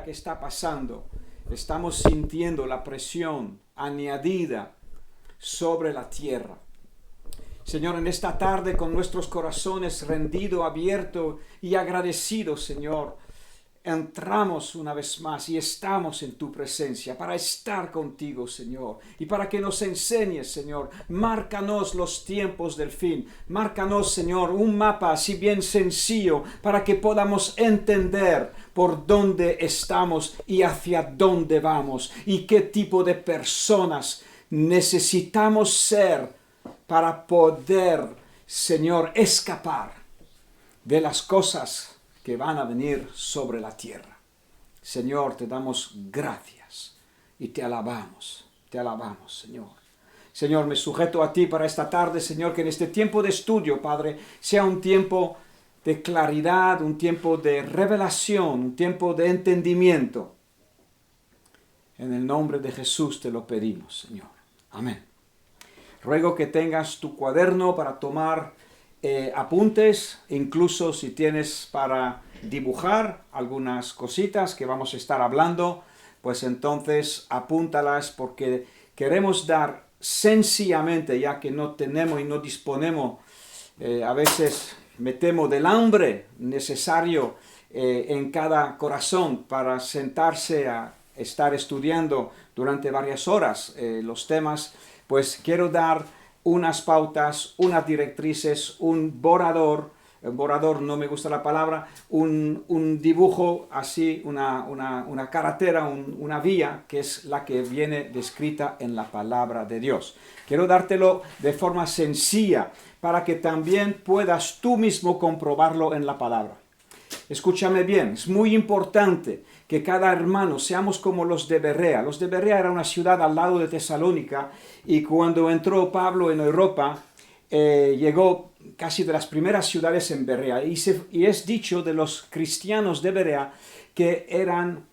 medida que está pasando, estamos sintiendo la presión añadida sobre la tierra. Señor, en esta tarde, con nuestros corazones rendidos, abiertos y agradecidos, Señor, entramos una vez más y estamos en tu presencia para estar contigo, Señor, y para que nos enseñes, Señor. Márcanos los tiempos del fin. Márcanos, Señor, un mapa así bien sencillo para que podamos entender por dónde estamos y hacia dónde vamos y qué tipo de personas necesitamos ser para poder, Señor, escapar de las cosas que van a venir sobre la tierra. Señor, te damos gracias y te alabamos, Señor. Señor, me sujeto a ti para esta tarde, Señor, que en este tiempo de estudio, Padre, sea un tiempo de claridad, un tiempo de revelación, un tiempo de entendimiento. En el nombre de Jesús te lo pedimos, Señor. Amén. Ruego que tengas tu cuaderno para tomar apuntes, incluso si tienes para dibujar algunas cositas que vamos a estar hablando, pues entonces apúntalas, porque queremos dar sencillamente, ya que no tenemos y no disponemos, a veces metemos del hambre necesario en cada corazón para sentarse a estar estudiando durante varias horas los temas. Pues quiero dar unas pautas, unas directrices, un borrador no me gusta la palabra, un dibujo así, una carretera, una vía, que es la que viene descrita en la palabra de Dios. Quiero dártelo de forma sencilla para que también puedas tú mismo comprobarlo en la palabra. Escúchame bien, es muy importante que cada hermano seamos como los de Berea. Los de Berea era una ciudad al lado de Tesalónica, y cuando entró Pablo en Europa, llegó casi de las primeras ciudades en Berea. Y es dicho de los cristianos de Berea que eran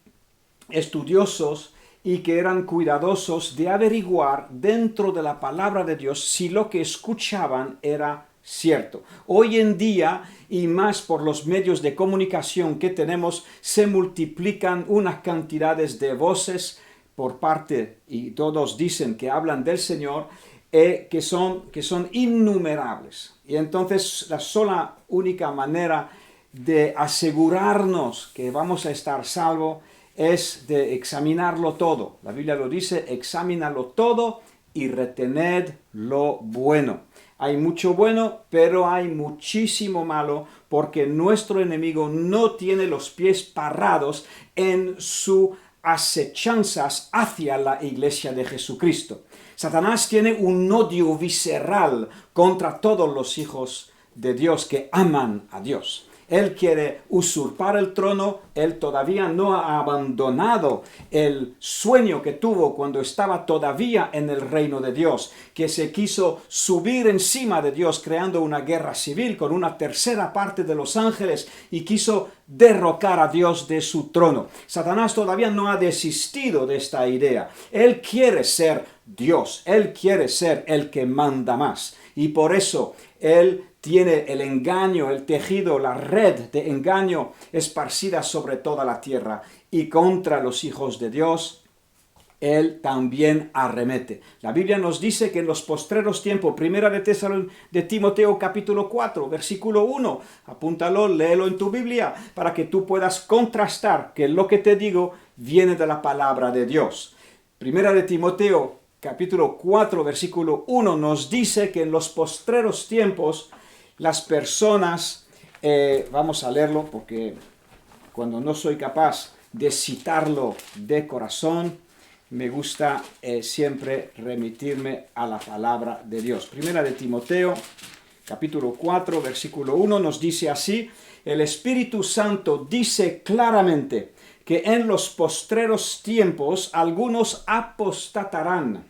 estudiosos y que eran cuidadosos de averiguar dentro de la palabra de Dios si lo que escuchaban era cierto. Hoy en día, y más por los medios de comunicación que tenemos, se multiplican unas cantidades de voces por parte, y todos dicen que hablan del Señor, que son innumerables. Y entonces la sola única manera de asegurarnos que vamos a estar salvos es de examinarlo todo. La Biblia lo dice: examínalo todo y retened lo bueno. Hay mucho bueno, pero hay muchísimo malo, porque nuestro enemigo no tiene los pies parados en sus acechanzas hacia la iglesia de Jesucristo. Satanás tiene un odio visceral contra todos los hijos de Dios que aman a Dios. Él quiere usurpar el trono. Él todavía no ha abandonado el sueño que tuvo cuando estaba todavía en el reino de Dios, que se quiso subir encima de Dios creando una guerra civil con una tercera parte de los ángeles y quiso derrocar a Dios de su trono. Satanás todavía no ha desistido de esta idea. Él quiere ser Dios. Él quiere ser el que manda más. Y por eso él tiene el engaño, el tejido, la red de engaño esparcida sobre toda la tierra. Y contra los hijos de Dios, él también arremete. La Biblia nos dice que en los postreros tiempos, primera de Timoteo capítulo 4, versículo 1, apúntalo, léelo en tu Biblia, para que tú puedas contrastar que lo que te digo viene de la palabra de Dios. Primera de Timoteo capítulo 4, versículo 1 nos dice que en los postreros tiempos las personas, vamos a leerlo porque cuando no soy capaz de citarlo de corazón, me gusta siempre remitirme a la palabra de Dios. Primera de Timoteo, capítulo 4, versículo 1, nos dice así: el Espíritu Santo dice claramente que en los postreros tiempos algunos apostatarán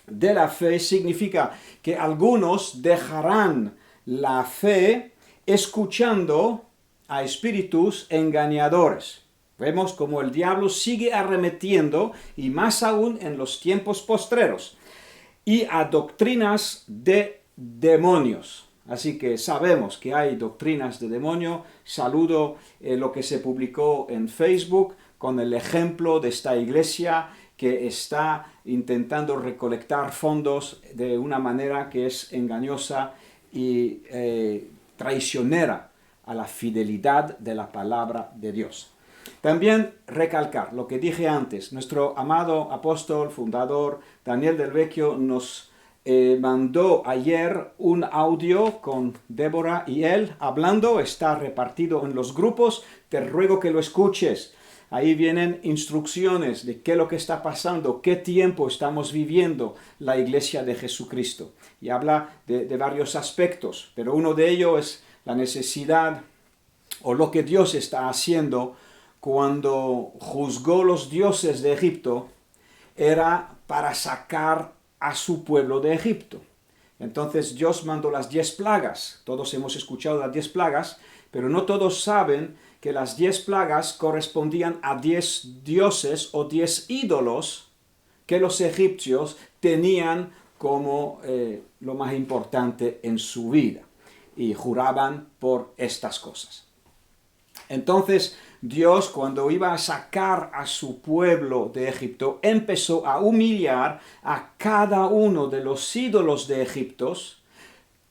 de la fe. Significa que algunos dejarán la fe escuchando a espíritus engañadores. Vemos como el diablo sigue arremetiendo, y más aún en los tiempos postreros, y a doctrinas de demonios. Así que sabemos que hay doctrinas de demonio. Saludo lo que se publicó en Facebook, con el ejemplo de esta iglesia que está intentando recolectar fondos de una manera que es engañosa y traicionera a la fidelidad de la palabra de Dios. También recalcar lo que dije antes, nuestro amado apóstol, fundador, Daniel Del Vecchio, nos mandó ayer un audio con Débora y él hablando, está repartido en los grupos, te ruego que lo escuches. Ahí vienen instrucciones de qué es lo que está pasando, qué tiempo estamos viviendo la Iglesia de Jesucristo. Y habla de varios aspectos, pero uno de ellos es la necesidad o lo que Dios está haciendo cuando juzgó los dioses de Egipto, era para sacar a su pueblo de Egipto. Entonces Dios mandó las 10 plagas. Todos hemos escuchado las 10 plagas, pero no todos saben que las 10 plagas correspondían a 10 dioses o 10 ídolos que los egipcios tenían como lo más importante en su vida y juraban por estas cosas. Entonces Dios, cuando iba a sacar a su pueblo de Egipto, empezó a humillar a cada uno de los ídolos de Egipto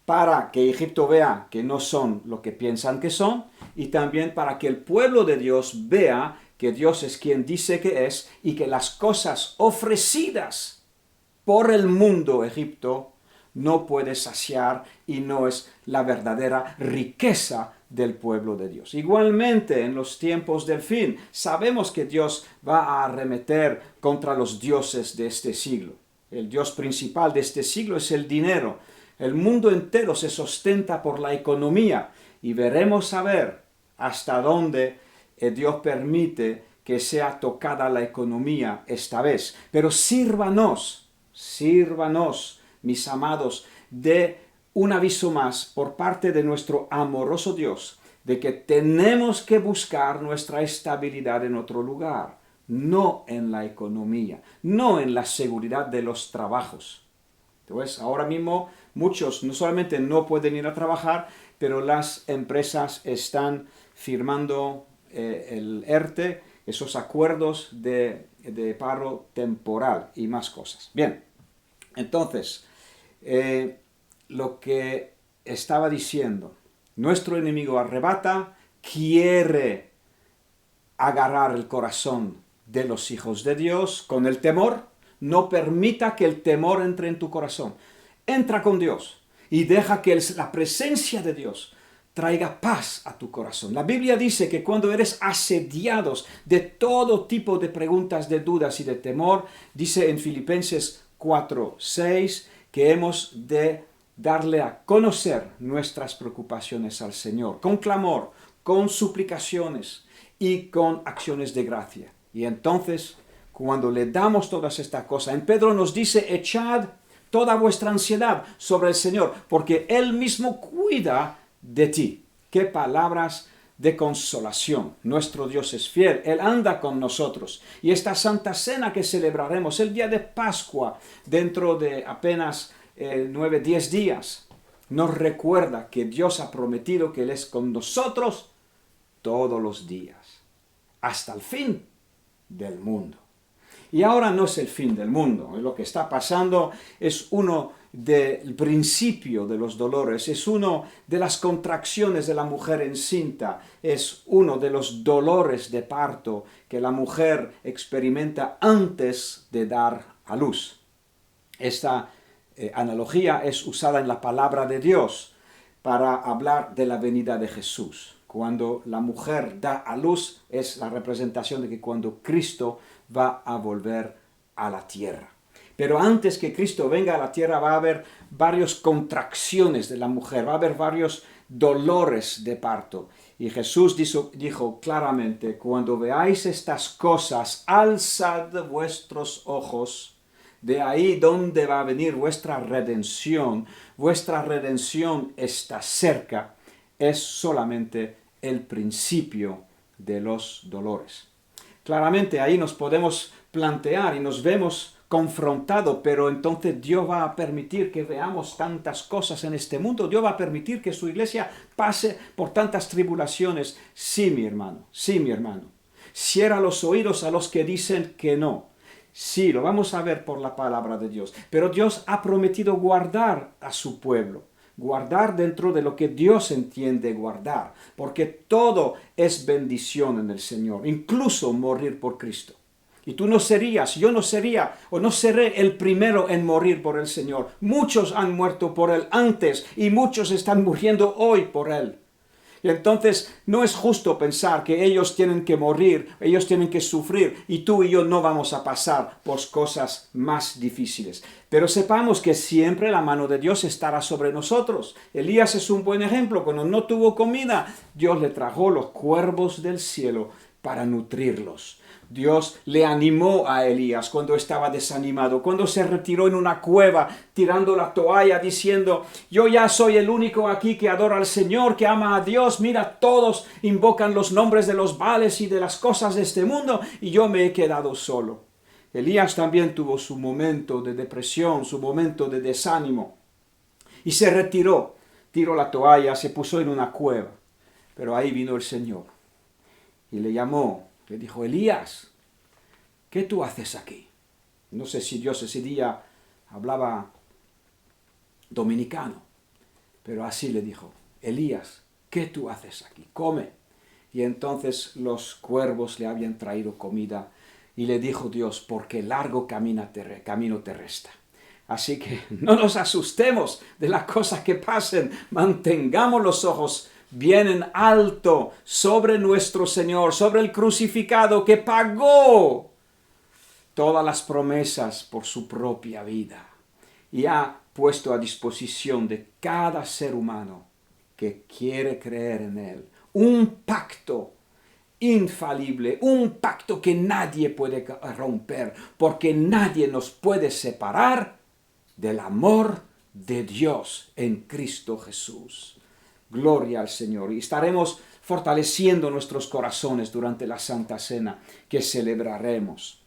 para que Egipto vea que no son lo que piensan que son y también para que el pueblo de Dios vea que Dios es quien dice que es y que las cosas ofrecidas por el mundo Egipto no puede saciar y no es la verdadera riqueza del pueblo de Dios. Igualmente, en los tiempos del fin, sabemos que Dios va a arremeter contra los dioses de este siglo. El Dios principal de este siglo es el dinero. El mundo entero se sustenta por la economía y veremos a ver hasta dónde Dios permite que sea tocada la economía esta vez. Pero sírvanos, mis amados, de un aviso más por parte de nuestro amoroso Dios de que tenemos que buscar nuestra estabilidad en otro lugar, no en la economía, no en la seguridad de los trabajos. Entonces, ahora mismo muchos no solamente no pueden ir a trabajar, pero las empresas están firmando el ERTE, esos acuerdos de paro temporal y más cosas. Bien, entonces, lo que estaba diciendo, nuestro enemigo arrebata, quiere agarrar el corazón de los hijos de Dios con el temor. No permita que el temor entre en tu corazón. Entra con Dios y deja que la presencia de Dios traiga paz a tu corazón. La Biblia dice que cuando eres asediados de todo tipo de preguntas, de dudas y de temor, dice en Filipenses 4:6 que hemos de darle a conocer nuestras preocupaciones al Señor, con clamor, con suplicaciones y con acciones de gracia. Y entonces, cuando le damos todas estas cosas, en Pedro nos dice, echad toda vuestra ansiedad sobre el Señor, porque Él mismo cuida de ti. ¡Qué palabras de consolación! Nuestro Dios es fiel, Él anda con nosotros. Y esta Santa Cena que celebraremos, el día de Pascua, dentro de apenas 9-10 días, nos recuerda que Dios ha prometido que Él es con nosotros todos los días, hasta el fin del mundo. Y ahora no es el fin del mundo, lo que está pasando es uno del principio de los dolores, es uno de las contracciones de la mujer encinta, es uno de los dolores de parto que la mujer experimenta antes de dar a luz. Esta analogía es usada en la palabra de Dios para hablar de la venida de Jesús. Cuando la mujer da a luz es la representación de que cuando Cristo va a volver a la tierra. Pero antes que Cristo venga a la tierra va a haber varias contracciones de la mujer, va a haber varios dolores de parto. Y Jesús dijo claramente, cuando veáis estas cosas, alzad vuestros ojos. De ahí donde va a venir vuestra redención está cerca, es solamente el principio de los dolores. Claramente ahí nos podemos plantear y nos vemos confrontados, pero entonces Dios va a permitir que veamos tantas cosas en este mundo, Dios va a permitir que su iglesia pase por tantas tribulaciones. Sí, mi hermano, cierra los oídos a los que dicen que no. Sí, lo vamos a ver por la palabra de Dios. Pero Dios ha prometido guardar a su pueblo. Guardar dentro de lo que Dios entiende guardar. Porque todo es bendición en el Señor. Incluso morir por Cristo. Y tú no serías, yo no sería o no seré el primero en morir por el Señor. Muchos han muerto por Él antes y muchos están muriendo hoy por Él. Y entonces no es justo pensar que ellos tienen que morir, ellos tienen que sufrir y tú y yo no vamos a pasar por cosas más difíciles. Pero sepamos que siempre la mano de Dios estará sobre nosotros. Elías es un buen ejemplo. Cuando no tuvo comida, Dios le trajo los cuervos del cielo para nutrirlos. Dios le animó a Elías cuando estaba desanimado, cuando se retiró en una cueva tirando la toalla diciendo, yo ya soy el único aquí que adora al Señor, que ama a Dios, mira, todos invocan los nombres de los Baales y de las cosas de este mundo y yo me he quedado solo. Elías también tuvo su momento de depresión, su momento de desánimo y se retiró, tiró la toalla, se puso en una cueva, pero ahí vino el Señor y le llamó. Le dijo, Elías, ¿qué tú haces aquí? No sé si Dios ese día hablaba dominicano, pero así le dijo, Elías, ¿qué tú haces aquí? Come. Y entonces los cuervos le habían traído comida y le dijo Dios, porque largo camino te resta. Así que no nos asustemos de las cosas que pasen, mantengamos los ojos bien en alto sobre nuestro Señor, sobre el crucificado que pagó todas las promesas por su propia vida y ha puesto a disposición de cada ser humano que quiere creer en Él un pacto infalible, un pacto que nadie puede romper, porque nadie nos puede separar del amor de Dios en Cristo Jesús. Gloria al Señor. Y estaremos fortaleciendo nuestros corazones durante la Santa Cena que celebraremos.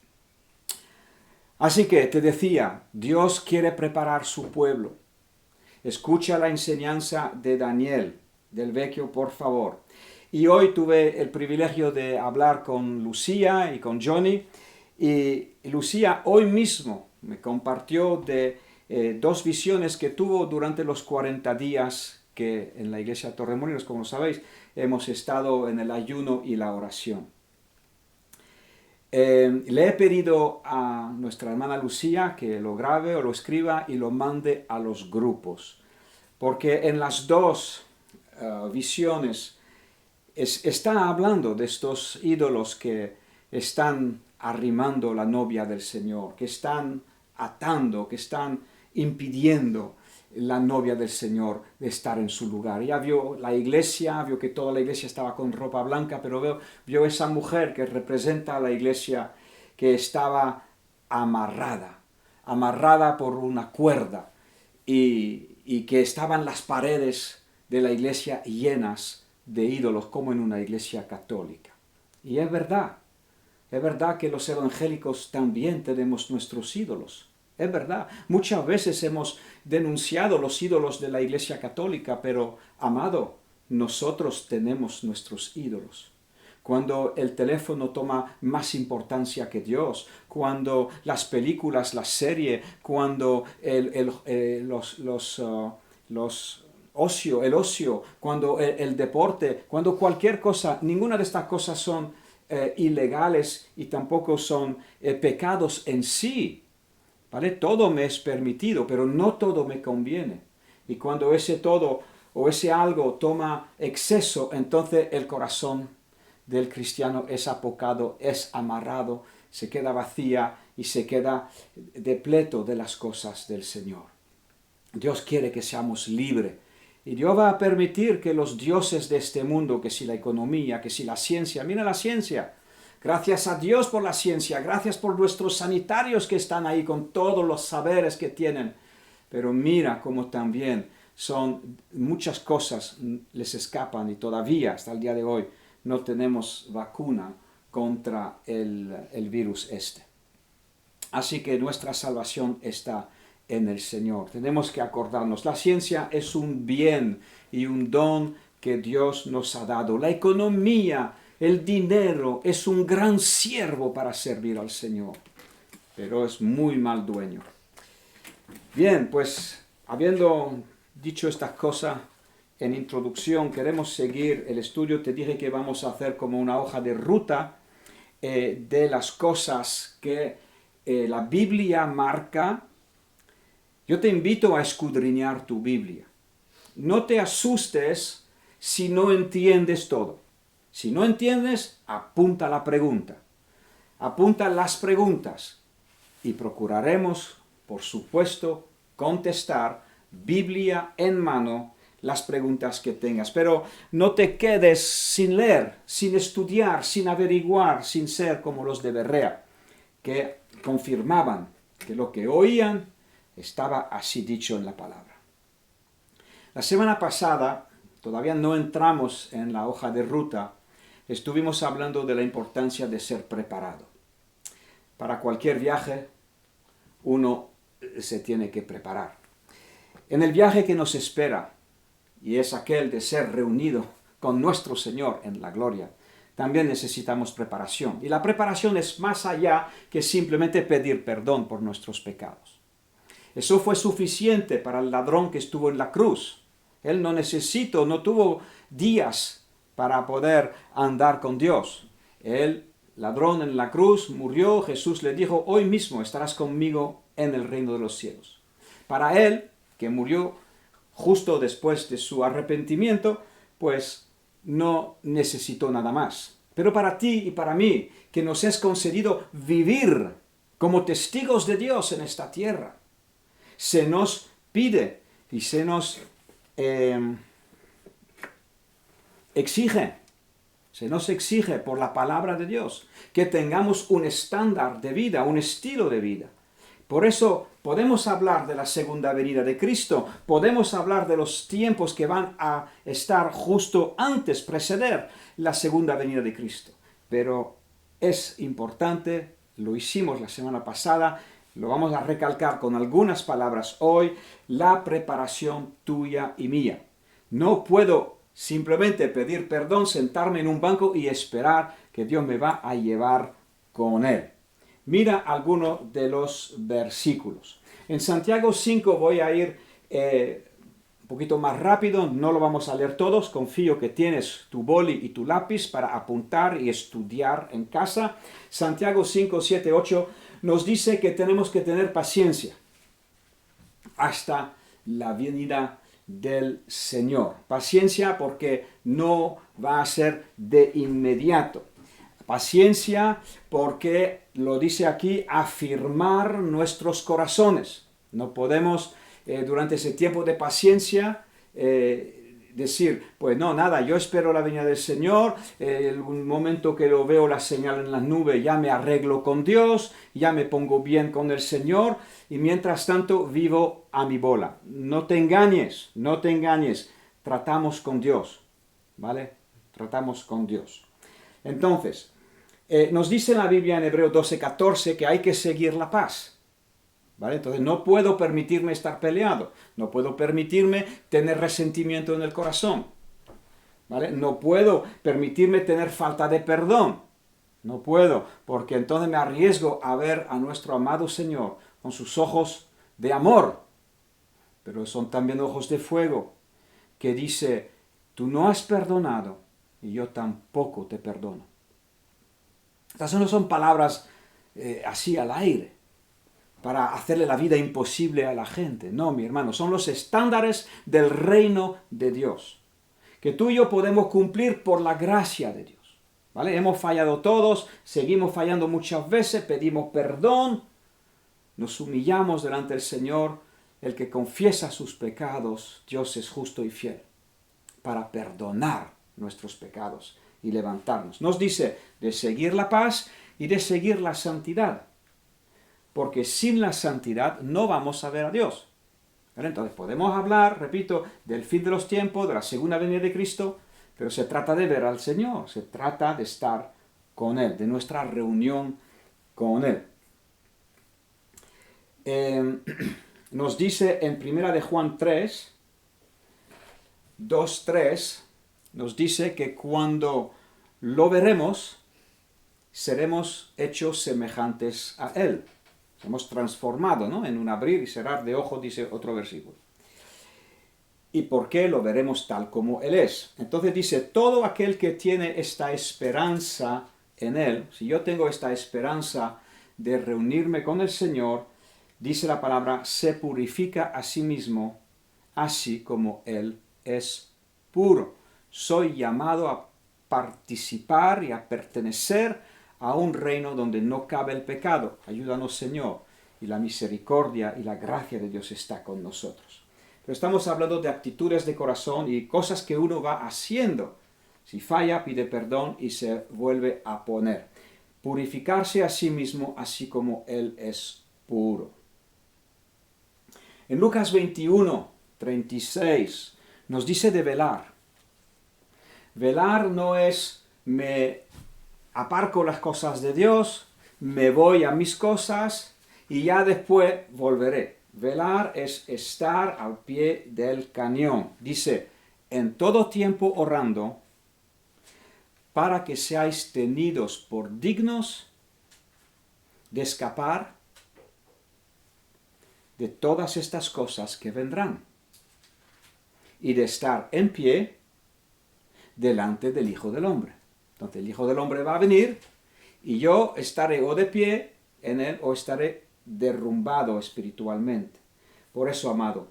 Así que te decía, Dios quiere preparar su pueblo. Escucha la enseñanza de Daniel, del Vecchio, por favor. Y hoy tuve el privilegio de hablar con Lucía y con Johnny. Y Lucía hoy mismo me compartió de dos visiones que tuvo durante los 40 días que en la iglesia Torremolinos, como sabéis, hemos estado en el ayuno y la oración. Le he pedido a nuestra hermana Lucía que lo grabe o lo escriba y lo mande a los grupos, porque en las dos visiones está hablando de estos ídolos que están arrimando la novia del Señor, que están atando, que están impidiendo la novia del Señor de estar en su lugar. Ya vio la iglesia, vio que toda la iglesia estaba con ropa blanca, pero vio esa mujer que representa a la iglesia que estaba amarrada por una cuerda y que estaban las paredes de la iglesia llenas de ídolos como en una iglesia católica. Y es verdad que los evangélicos también tenemos nuestros ídolos. Es verdad, muchas veces hemos denunciado los ídolos de la Iglesia Católica, pero, amado, nosotros tenemos nuestros ídolos. Cuando el teléfono toma más importancia que Dios, cuando las películas, la serie, cuando el ocio, cuando el deporte, cuando cualquier cosa, ninguna de estas cosas son ilegales y tampoco son pecados en sí. ¿Vale? Todo me es permitido, pero no todo me conviene. Y cuando ese todo o ese algo toma exceso, entonces el corazón del cristiano es apocado, es amarrado, se queda vacía y se queda depleto de las cosas del Señor. Dios quiere que seamos libres. Y Dios va a permitir que los dioses de este mundo, que si la economía, que si la ciencia, mira la ciencia. Gracias a Dios por la ciencia, gracias por nuestros sanitarios que están ahí con todos los saberes que tienen. Pero mira cómo también son muchas cosas les escapan y todavía hasta el día de hoy no tenemos vacuna contra el virus este. Así que nuestra salvación está en el Señor. Tenemos que acordarnos, la ciencia es un bien y un don que Dios nos ha dado. La economía el dinero es un gran siervo para servir al Señor, pero es muy mal dueño. Bien, pues habiendo dicho estas cosas en introducción, queremos seguir el estudio. Te dije que vamos a hacer como una hoja de ruta de las cosas que la Biblia marca. Yo te invito a escudriñar tu Biblia. No te asustes si no entiendes todo. Si no entiendes, apunta la pregunta. Apunta las preguntas y procuraremos, por supuesto, contestar, Biblia en mano, las preguntas que tengas. Pero no te quedes sin leer, sin estudiar, sin averiguar, sin ser como los de Berea, que confirmaban que lo que oían estaba así dicho en la palabra. La semana pasada, todavía no entramos en la hoja de ruta, estuvimos hablando de la importancia de ser preparado. Para cualquier viaje, uno se tiene que preparar. En el viaje que nos espera, y es aquel de ser reunido con nuestro Señor en la gloria, también necesitamos preparación. Y la preparación es más allá que simplemente pedir perdón por nuestros pecados. Eso fue suficiente para el ladrón que estuvo en la cruz. Él no tuvo días para poder andar con Dios. El ladrón en la cruz murió, Jesús le dijo, hoy mismo estarás conmigo en el reino de los cielos. Para él, que murió justo después de su arrepentimiento, pues no necesitó nada más. Pero para ti y para mí, que nos es concedido vivir como testigos de Dios en esta tierra, se nos pide y se nos exige por la palabra de Dios que tengamos un estándar de vida, un estilo de vida. Por eso podemos hablar de la segunda venida de Cristo, podemos hablar de los tiempos que van a estar justo antes, preceder la segunda venida de Cristo. Pero es importante, lo hicimos la semana pasada, lo vamos a recalcar con algunas palabras hoy, la preparación tuya y mía. No puedo simplemente pedir perdón, sentarme en un banco y esperar que Dios me va a llevar con Él. Mira algunos de los versículos. En Santiago 5 voy a ir un poquito más rápido, no lo vamos a leer todos, confío que tienes tu boli y tu lápiz para apuntar y estudiar en casa. Santiago 5, 7, 8 nos dice que tenemos que tener paciencia hasta la venida del Señor. Paciencia porque no va a ser de inmediato. Paciencia porque, lo dice aquí, afirmar nuestros corazones. No podemos durante ese tiempo de paciencia decir, pues no, nada, yo espero la venida del Señor, un momento que lo veo la señal en las nubes, ya me arreglo con Dios, ya me pongo bien con el Señor, y mientras tanto vivo a mi bola. No te engañes, tratamos con Dios, ¿vale? Tratamos con Dios. Entonces, nos dice la Biblia en Hebreos 12:14 que hay que seguir la paz. ¿Vale? Entonces no puedo permitirme estar peleado, no puedo permitirme tener resentimiento en el corazón, ¿vale? No puedo permitirme tener falta de perdón, no puedo, porque entonces me arriesgo a ver a nuestro amado Señor con sus ojos de amor, pero son también ojos de fuego, que dice, tú no has perdonado y yo tampoco te perdono. Estas no son palabras así al aire, para hacerle la vida imposible a la gente. No, mi hermano, son los estándares del reino de Dios, que tú y yo podemos cumplir por la gracia de Dios. ¿Vale? Hemos fallado todos, seguimos fallando muchas veces, pedimos perdón, nos humillamos delante del Señor. El que confiesa sus pecados, Dios es justo y fiel para perdonar nuestros pecados y levantarnos. Nos dice de seguir la paz y de seguir la santidad, porque sin la santidad no vamos a ver a Dios. ¿Vale? Entonces podemos hablar, repito, del fin de los tiempos, de la segunda venida de Cristo, pero se trata de ver al Señor, se trata de estar con Él, de nuestra reunión con Él. Nos dice en 1 de Juan 3, 2, 3, nos dice que cuando lo veremos, seremos hechos semejantes a Él. Somos transformados, ¿no? En un abrir y cerrar de ojos, dice otro versículo. ¿Y por qué? Lo veremos tal como Él es. Entonces dice, todo aquel que tiene esta esperanza en Él, si yo tengo esta esperanza de reunirme con el Señor, dice la palabra, se purifica a sí mismo, así como Él es puro. Soy llamado a participar y a pertenecer a un reino donde no cabe el pecado. Ayúdanos, Señor, y la misericordia y la gracia de Dios está con nosotros. Pero estamos hablando de actitudes de corazón y cosas que uno va haciendo. Si falla, pide perdón y se vuelve a poner. Purificarse a sí mismo, así como Él es puro. En Lucas 21, 36, nos dice de velar. Velar no es me aparco las cosas de Dios, me voy a mis cosas y ya después volveré. Velar es estar al pie del cañón. Dice, en todo tiempo orando, para que seáis tenidos por dignos de escapar de todas estas cosas que vendrán y de estar en pie delante del Hijo del Hombre. Entonces el Hijo del Hombre va a venir y yo estaré o de pie en Él o estaré derrumbado espiritualmente. Por eso, amado,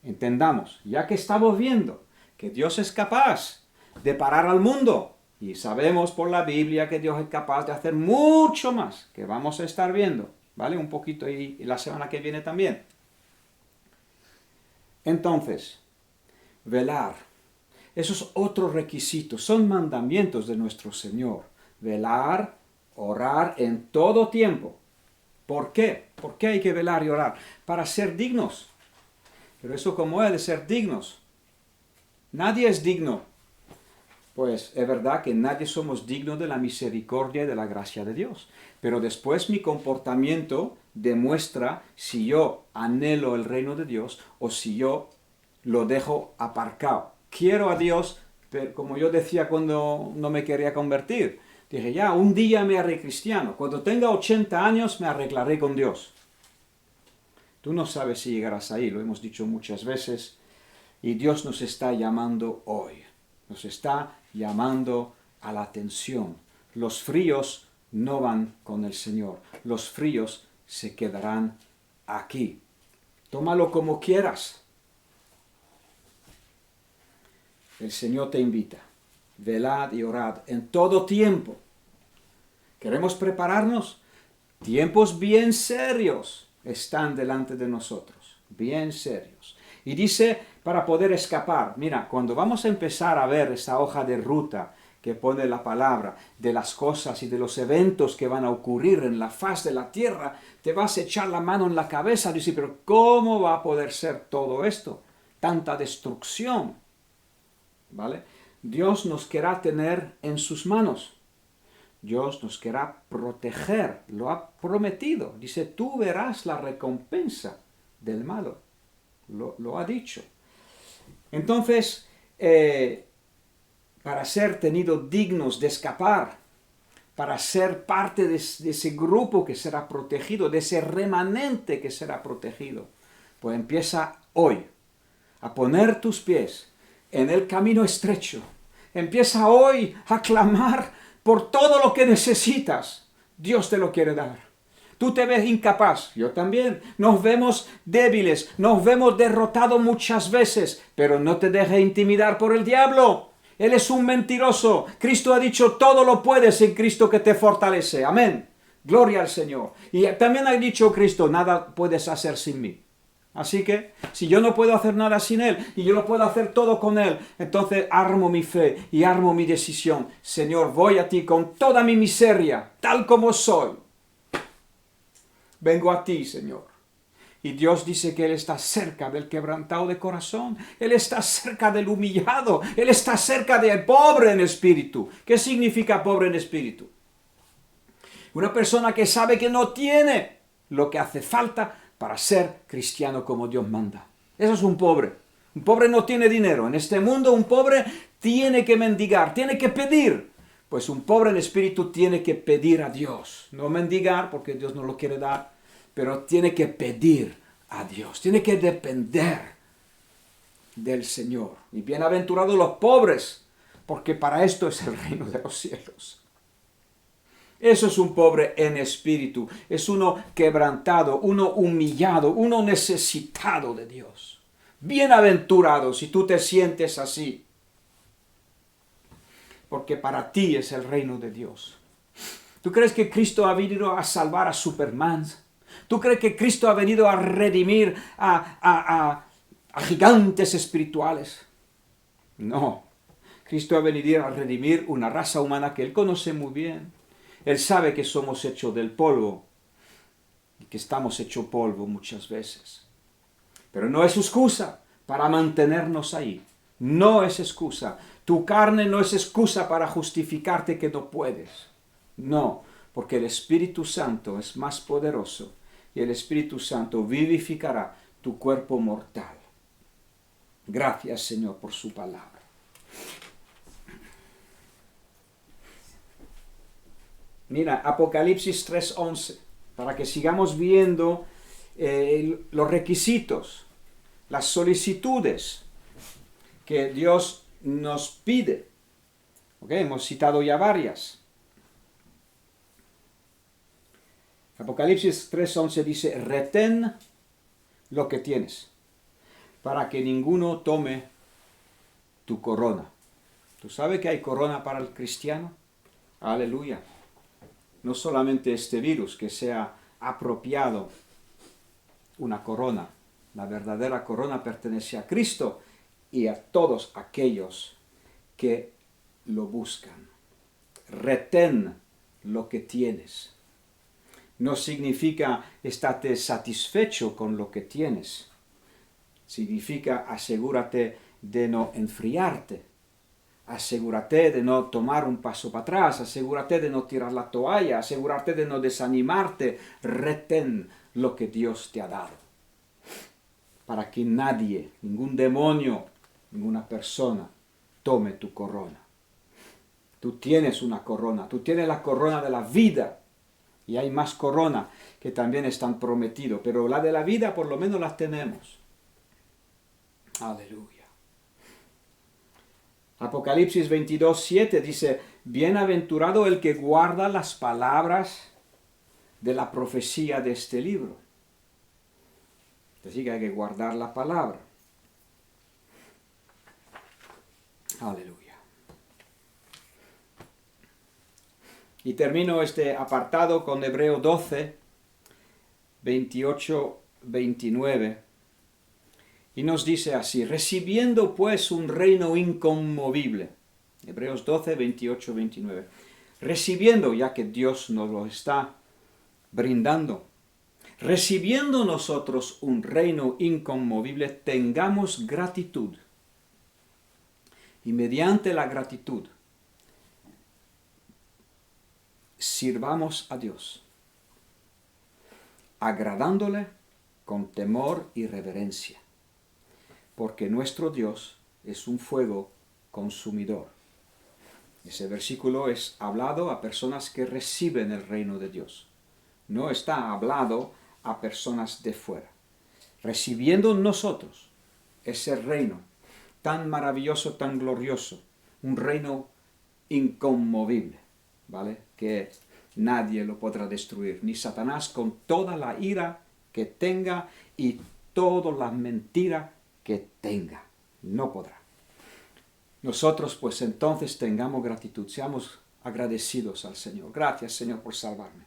entendamos, ya que estamos viendo que Dios es capaz de parar al mundo, y sabemos por la Biblia que Dios es capaz de hacer mucho más, que vamos a estar viendo, ¿vale? Un poquito y la semana que viene también. Entonces, velar. Esos otros requisitos son mandamientos de nuestro Señor. Velar, orar en todo tiempo. ¿Por qué? ¿Por qué hay que velar y orar? Para ser dignos. Pero eso, ¿cómo es de ser dignos? Nadie es digno. Pues es verdad que nadie somos dignos de la misericordia y de la gracia de Dios. Pero después mi comportamiento demuestra si yo anhelo el reino de Dios o si yo lo dejo aparcado. Quiero a Dios, pero como yo decía cuando no me quería convertir, dije ya, un día me haré cristiano. Cuando tenga 80 años me arreglaré con Dios. Tú no sabes si llegarás ahí, lo hemos dicho muchas veces. Y Dios nos está llamando hoy. Nos está llamando a la atención. Los fríos no van con el Señor. Los fríos se quedarán aquí. Tómalo como quieras. El Señor te invita. Velad y orad en todo tiempo. ¿Queremos prepararnos? Tiempos bien serios están delante de nosotros. Bien serios. Y dice, para poder escapar. Mira, cuando vamos a empezar a ver esa hoja de ruta que pone la palabra de las cosas y de los eventos que van a ocurrir en la faz de la tierra, te vas a echar la mano en la cabeza y decir, pero ¿cómo va a poder ser todo esto? Tanta destrucción. ¿Vale? Dios nos querrá tener en sus manos. Dios nos querrá proteger. Lo ha prometido. Dice, tú verás la recompensa del malo. Lo ha dicho. Entonces, para ser tenidos dignos de escapar, para ser parte de ese grupo que será protegido, de ese remanente que será protegido, pues empieza hoy a poner tus pies en el camino estrecho. Empieza hoy a clamar por todo lo que necesitas. Dios te lo quiere dar. Tú te ves incapaz, yo también. Nos vemos débiles, nos vemos derrotados muchas veces, pero no te dejes intimidar por el diablo. Él es un mentiroso. Cristo ha dicho, todo lo puedes en Cristo que te fortalece. Amén. Gloria al Señor. Y también ha dicho Cristo, nada puedes hacer sin mí. Así que, si yo no puedo hacer nada sin Él, y yo lo puedo hacer todo con Él, entonces armo mi fe y armo mi decisión. Señor, voy a ti con toda mi miseria, tal como soy. Vengo a ti, Señor. Y Dios dice que Él está cerca del quebrantado de corazón. Él está cerca del humillado. Él está cerca del pobre en espíritu. ¿Qué significa pobre en espíritu? Una persona que sabe que no tiene lo que hace falta para ser cristiano como Dios manda. Eso es un pobre. Un pobre no tiene dinero. En este mundo un pobre tiene que mendigar, tiene que pedir. Pues un pobre en espíritu tiene que pedir a Dios, no mendigar porque Dios no lo quiere dar, pero tiene que pedir a Dios, tiene que depender del Señor. Y bienaventurados los pobres, porque para esto es el reino de los cielos. Eso es un pobre en espíritu, es uno quebrantado, uno humillado, uno necesitado de Dios. Bienaventurado si tú te sientes así, porque para ti es el reino de Dios. ¿Tú crees que Cristo ha venido a salvar a Superman? ¿Tú crees que Cristo ha venido a redimir a gigantes espirituales? No, Cristo ha venido a redimir una raza humana que Él conoce muy bien. Él sabe que somos hechos del polvo y que estamos hechos polvo muchas veces. Pero no es excusa para mantenernos ahí. No es excusa. Tu carne no es excusa para justificarte que no puedes. No, porque el Espíritu Santo es más poderoso y el Espíritu Santo vivificará tu cuerpo mortal. Gracias, Señor, por su palabra. Mira, Apocalipsis 3:11, para que sigamos viendo los requisitos, las solicitudes que Dios nos pide. Okay, hemos citado ya varias. Apocalipsis 3:11 dice, retén lo que tienes, para que ninguno tome tu corona. ¿Tú sabes que hay corona para el cristiano? Aleluya. No solamente este virus que se ha apropiado una corona. La verdadera corona pertenece a Cristo y a todos aquellos que lo buscan. Retén lo que tienes. No significa estate satisfecho con lo que tienes. Significa asegúrate de no enfriarte. Asegúrate de no tomar un paso para atrás, asegúrate de no tirar la toalla, asegúrate de no desanimarte. Retén lo que Dios te ha dado. Para que nadie, ningún demonio, ninguna persona tome tu corona. Tú tienes una corona, tú tienes la corona de la vida. Y hay más corona que también están prometidos, pero la de la vida por lo menos las tenemos. Aleluya. Apocalipsis 22:7 dice, bienaventurado el que guarda las palabras de la profecía de este libro. Así que hay que guardar la palabra. Aleluya. Y termino este apartado con Hebreo 12, 28, 29. Y nos dice así, recibiendo pues un reino inconmovible. Hebreos 12, 28, 29. Recibiendo, ya que Dios nos lo está brindando, recibiendo nosotros un reino inconmovible, tengamos gratitud. Y mediante la gratitud, sirvamos a Dios, agradándole con temor y reverencia. Porque nuestro Dios es un fuego consumidor. Ese versículo es hablado a personas que reciben el reino de Dios. No está hablado a personas de fuera. Recibiendo nosotros ese reino tan maravilloso, tan glorioso, un reino inconmovible, ¿vale? Que nadie lo podrá destruir, ni Satanás con toda la ira que tenga y toda la mentira que tenga, no podrá. Nosotros pues entonces tengamos gratitud, seamos agradecidos al Señor. Gracias, Señor, por salvarme.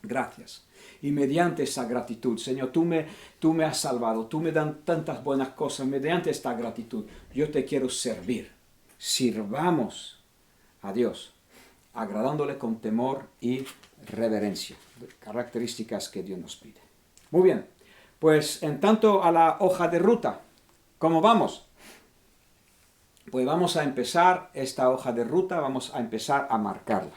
Gracias. Y mediante esa gratitud, Señor, tú me has salvado, tú me das tantas buenas cosas, mediante esta gratitud yo te quiero servir. Sirvamos a Dios, agradándole con temor y reverencia, características que Dios nos pide. Muy bien. Pues en tanto a la hoja de ruta, ¿cómo vamos? Pues vamos a empezar esta hoja de ruta, vamos a empezar a marcarla.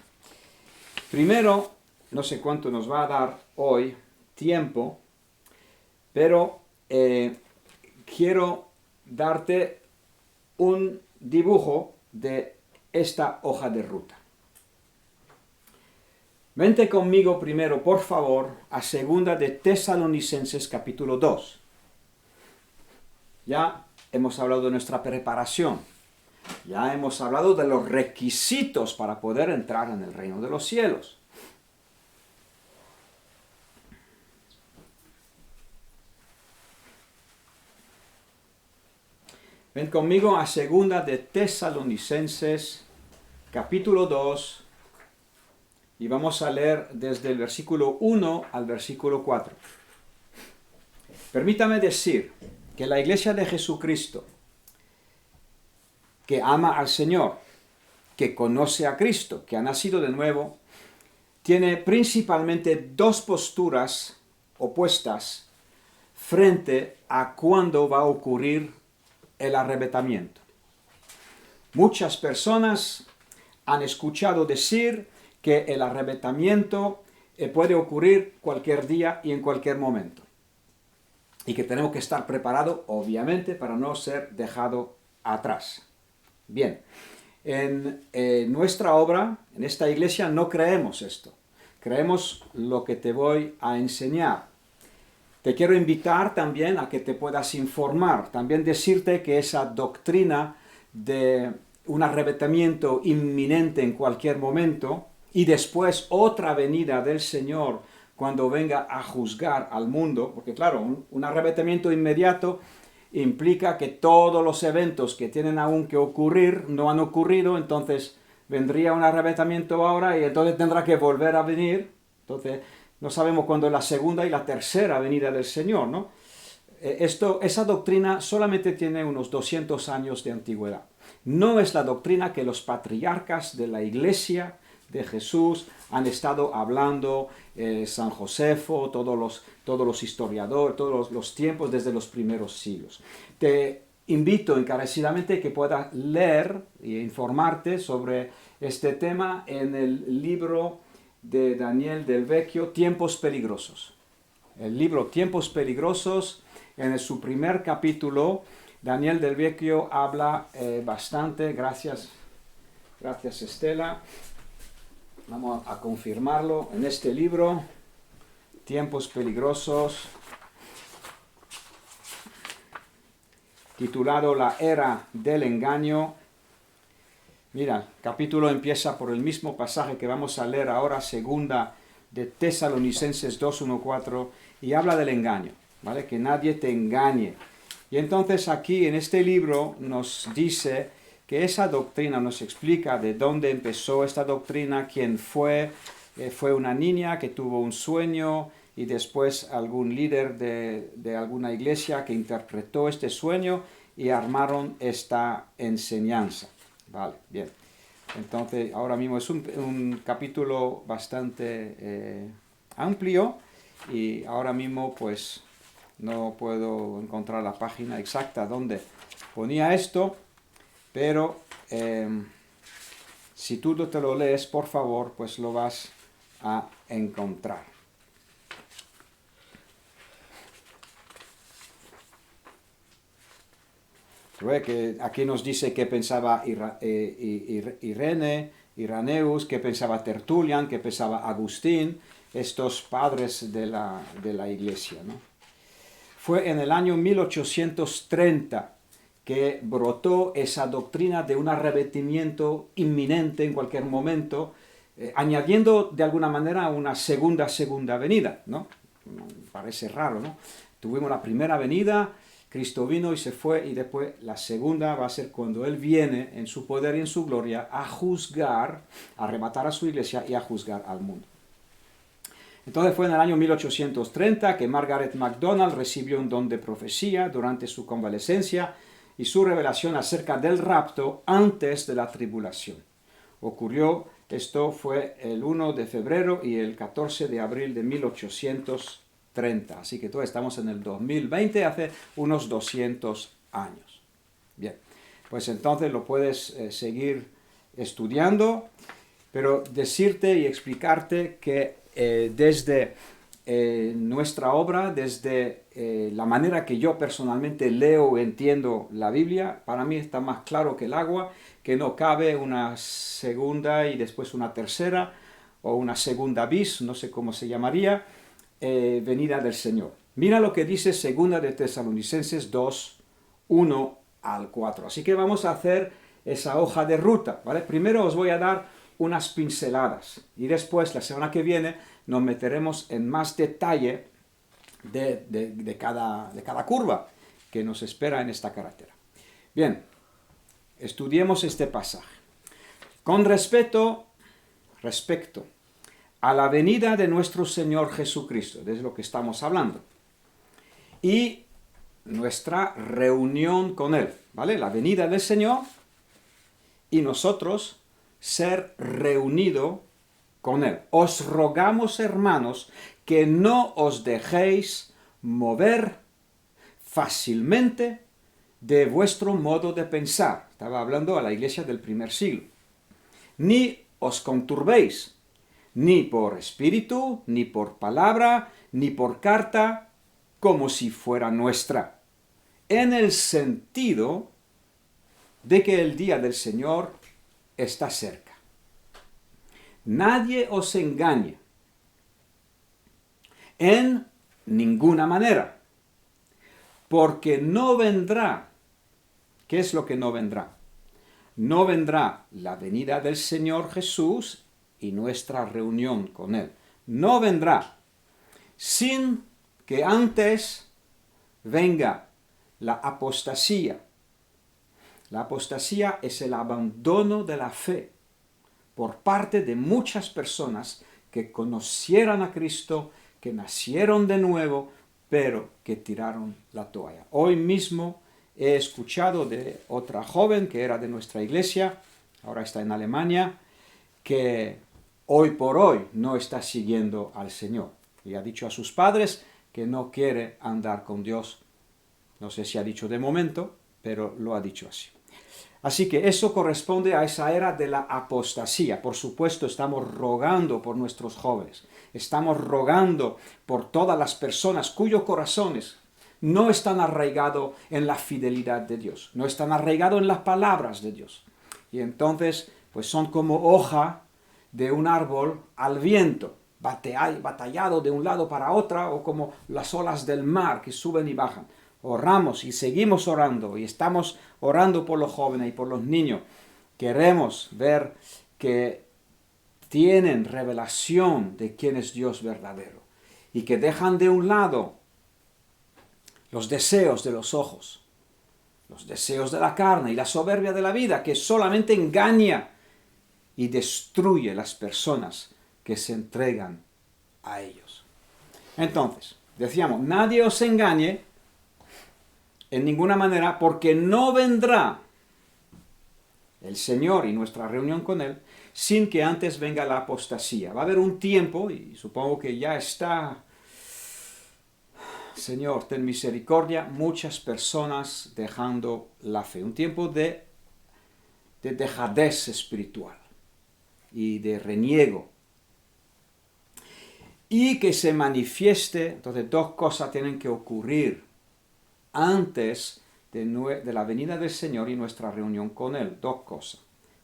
Primero, no sé cuánto nos va a dar hoy tiempo, pero quiero darte un dibujo de esta hoja de ruta. Vente conmigo primero, por favor, a segunda de Tesalonicenses capítulo 2. Ya hemos hablado de nuestra preparación. Ya hemos hablado de los requisitos para poder entrar en el reino de los cielos. Ven conmigo a segunda de Tesalonicenses capítulo 2 y vamos a leer desde el versículo 1 al versículo 4. Permítame decir que la iglesia de Jesucristo, que ama al Señor, que conoce a Cristo, que ha nacido de nuevo, tiene principalmente dos posturas opuestas frente a cuándo va a ocurrir el arrebatamiento. Muchas personas han escuchado decir que el arrebatamiento puede ocurrir cualquier día y en cualquier momento. Y que tenemos que estar preparados, obviamente, para no ser dejado atrás. Bien, en nuestra obra, en esta iglesia, no creemos esto. Creemos lo que te voy a enseñar. Te quiero invitar también a que te puedas informar. También decirte que esa doctrina de un arrebatamiento inminente en cualquier momento y después otra venida del Señor cuando venga a juzgar al mundo, porque claro, un arrebatamiento inmediato implica que todos los eventos que tienen aún que ocurrir no han ocurrido, entonces vendría un arrebatamiento ahora y entonces tendrá que volver a venir. Entonces no sabemos cuándo es la segunda y la tercera venida del Señor, ¿no? Esa doctrina solamente tiene unos 200 años de antigüedad. No es la doctrina que los patriarcas de la iglesia de Jesús han estado hablando, San Josefo, todos los historiadores, todos los tiempos desde los primeros siglos. Te invito encarecidamente que puedas leer e informarte sobre este tema en el libro de Daniel del Vecchio, Tiempos Peligrosos. El libro Tiempos Peligrosos, en su primer capítulo, Daniel del Vecchio habla bastante, gracias Estela, vamos a confirmarlo, en este libro, Tiempos Peligrosos, titulado La Era del Engaño. Mira, el capítulo empieza por el mismo pasaje que vamos a leer ahora, segunda de Tesalonicenses 2:1-4, y habla del engaño, ¿vale? Que nadie te engañe. Y entonces aquí en este libro nos dice que esa doctrina, nos explica de dónde empezó esta doctrina, quién fue. Fue una niña que tuvo un sueño y después algún líder de alguna iglesia que interpretó este sueño y armaron esta enseñanza. Vale, bien. Entonces, ahora mismo es un capítulo bastante amplio y ahora mismo pues no puedo encontrar la página exacta donde ponía esto, pero si tú te lo lees, por favor, pues lo vas a encontrar. Que aquí nos dice qué pensaba Ireneus, qué pensaba Tertulian, qué pensaba Agustín, estos padres de la iglesia, ¿no? Fue en el año 1830 que brotó esa doctrina de un arrebatamiento inminente en cualquier momento, añadiendo de alguna manera una segunda venida, ¿no? Parece raro, ¿no? Tuvimos la primera venida, Cristo vino y se fue, y después la segunda va a ser cuando Él viene en su poder y en su gloria a juzgar, a arrebatar a su iglesia y a juzgar al mundo. Entonces fue en el año 1830 que Margaret MacDonald recibió un don de profecía durante su convalecencia y su revelación acerca del rapto antes de la tribulación. Esto fue el 1 de febrero y el 14 de abril de 1830. Así que todavía estamos en el 2020, hace unos 200 años. Bien, pues entonces lo puedes seguir estudiando, pero decirte y explicarte que desde nuestra obra, desde la manera que yo personalmente leo o entiendo la Biblia, para mí está más claro que el agua, que no cabe una segunda y después una tercera, o una segunda bis, no sé cómo se llamaría, venida del Señor. Mira lo que dice 2 de Tesalonicenses 2, 1 al 4. Así que vamos a hacer esa hoja de ruta, ¿vale? Primero os voy a dar unas pinceladas y después, la semana que viene, nos meteremos en más detalle de cada curva que nos espera en esta carretera. Bien, estudiemos este pasaje. Con respecto a la venida de nuestro Señor Jesucristo, de lo que estamos hablando, y nuestra reunión con Él, ¿vale? La venida del Señor y nosotros ser reunido con Él. Os rogamos, hermanos, que no os dejéis mover fácilmente de vuestro modo de pensar. Estaba hablando a la iglesia del primer siglo. Ni os conturbéis, ni por espíritu, ni por palabra, ni por carta, como si fuera nuestra, en el sentido de que el día del Señor está cerca. Nadie os engañe en ninguna manera, porque no vendrá. ¿Qué es lo que no vendrá? No vendrá la venida del Señor Jesús y nuestra reunión con Él. No vendrá sin que antes venga la apostasía. La apostasía es el abandono de la fe por parte de muchas personas que conocieron a Cristo, que nacieron de nuevo, pero que tiraron la toalla. Hoy mismo he escuchado de otra joven que era de nuestra iglesia, ahora está en Alemania, que hoy por hoy no está siguiendo al Señor. Y ha dicho a sus padres que no quiere andar con Dios. No sé si ha dicho de momento, pero lo ha dicho así. Así que eso corresponde a esa era de la apostasía. Por supuesto, estamos rogando por nuestros jóvenes. Estamos rogando por todas las personas cuyos corazones no están arraigados en la fidelidad de Dios, no están arraigados en las palabras de Dios. Y entonces, pues son como hoja de un árbol al viento, batallado de un lado para otro, o como las olas del mar que suben y bajan. Oramos y seguimos orando, y estamos orando por los jóvenes y por los niños. Queremos ver que tienen revelación de quién es Dios verdadero, y que dejan de un lado los deseos de los ojos, los deseos de la carne y la soberbia de la vida, que solamente engaña y destruye las personas que se entregan a ellos. Entonces, decíamos, nadie os engañe en ninguna manera, porque no vendrá el Señor y nuestra reunión con Él sin que antes venga la apostasía. Va a haber un tiempo, y supongo que ya está, Señor, ten misericordia, muchas personas dejando la fe. Un tiempo de dejadez espiritual y de reniego. Y que se manifieste, entonces dos cosas tienen que ocurrir antes de la venida del Señor y nuestra reunión con Él. Dos cosas.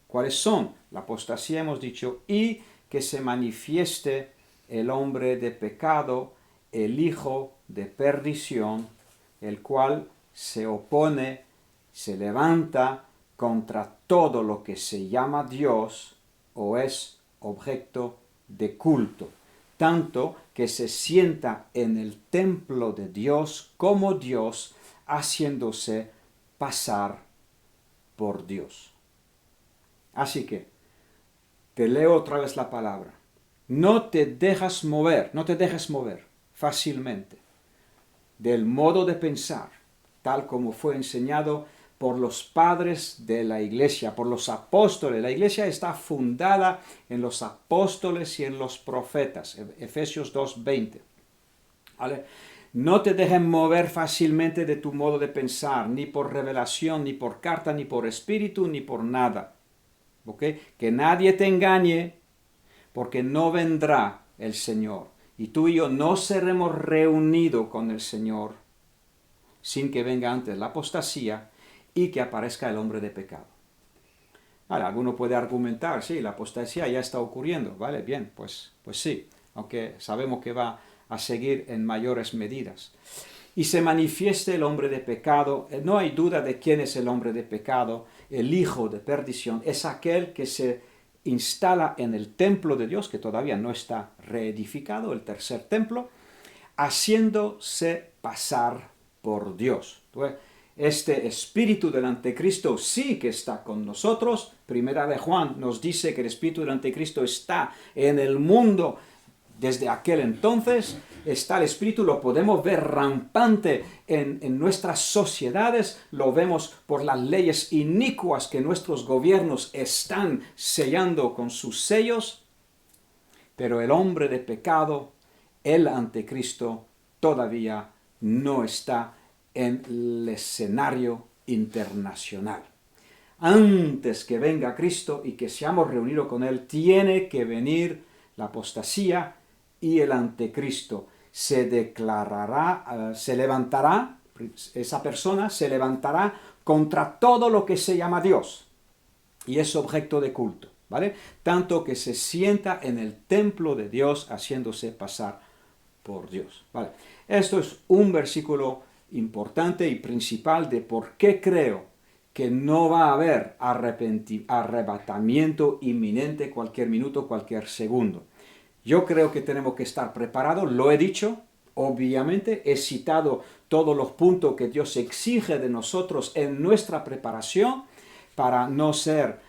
¿Cuáles son? La apostasía hemos dicho, y que se manifieste el hombre de pecado, el hijo de perdición, el cual se opone, se levanta contra todo lo que se llama Dios o es objeto de culto, tanto que se sienta en el templo de Dios como Dios, haciéndose pasar por Dios. Así que, te leo otra vez la palabra. No te dejes mover fácilmente del modo de pensar, tal como fue enseñado por los padres de la iglesia, por los apóstoles. La iglesia está fundada en los apóstoles y en los profetas. Efesios 2:20. ¿Vale? No te dejen mover fácilmente de tu modo de pensar, ni por revelación, ni por carta, ni por espíritu, ni por nada. ¿Okay? Que nadie te engañe, porque no vendrá el Señor. Y tú y yo no seremos reunidos con el Señor sin que venga antes la apostasía y que aparezca el hombre de pecado. Vale, alguno puede argumentar, sí, la apostasía ya está ocurriendo, vale, bien, pues sí, aunque sabemos que va a seguir en mayores medidas. Y se manifieste el hombre de pecado, no hay duda de quién es el hombre de pecado, el hijo de perdición, es aquel que se instala en el templo de Dios, que todavía no está reedificado, el tercer templo, haciéndose pasar por Dios. Entonces, este espíritu del anticristo sí que está con nosotros. Primera de Juan nos dice que el espíritu del anticristo está en el mundo desde aquel entonces. Está el espíritu, lo podemos ver rampante en nuestras sociedades, lo vemos por las leyes inicuas que nuestros gobiernos están sellando con sus sellos, pero el hombre de pecado, el anticristo, todavía no está en el escenario internacional. Antes que venga Cristo y que seamos reunidos con Él, tiene que venir la apostasía y el anticristo. Se declarará, se levantará, esa persona se levantará contra todo lo que se llama Dios y es objeto de culto, ¿vale? Tanto que se sienta en el templo de Dios haciéndose pasar por Dios, ¿vale? Esto es un versículo importante y principal de por qué creo que no va a haber arrebatamiento inminente cualquier minuto, cualquier segundo. Yo creo que tenemos que estar preparados, lo he dicho, obviamente, he citado todos los puntos que Dios exige de nosotros en nuestra preparación para no ser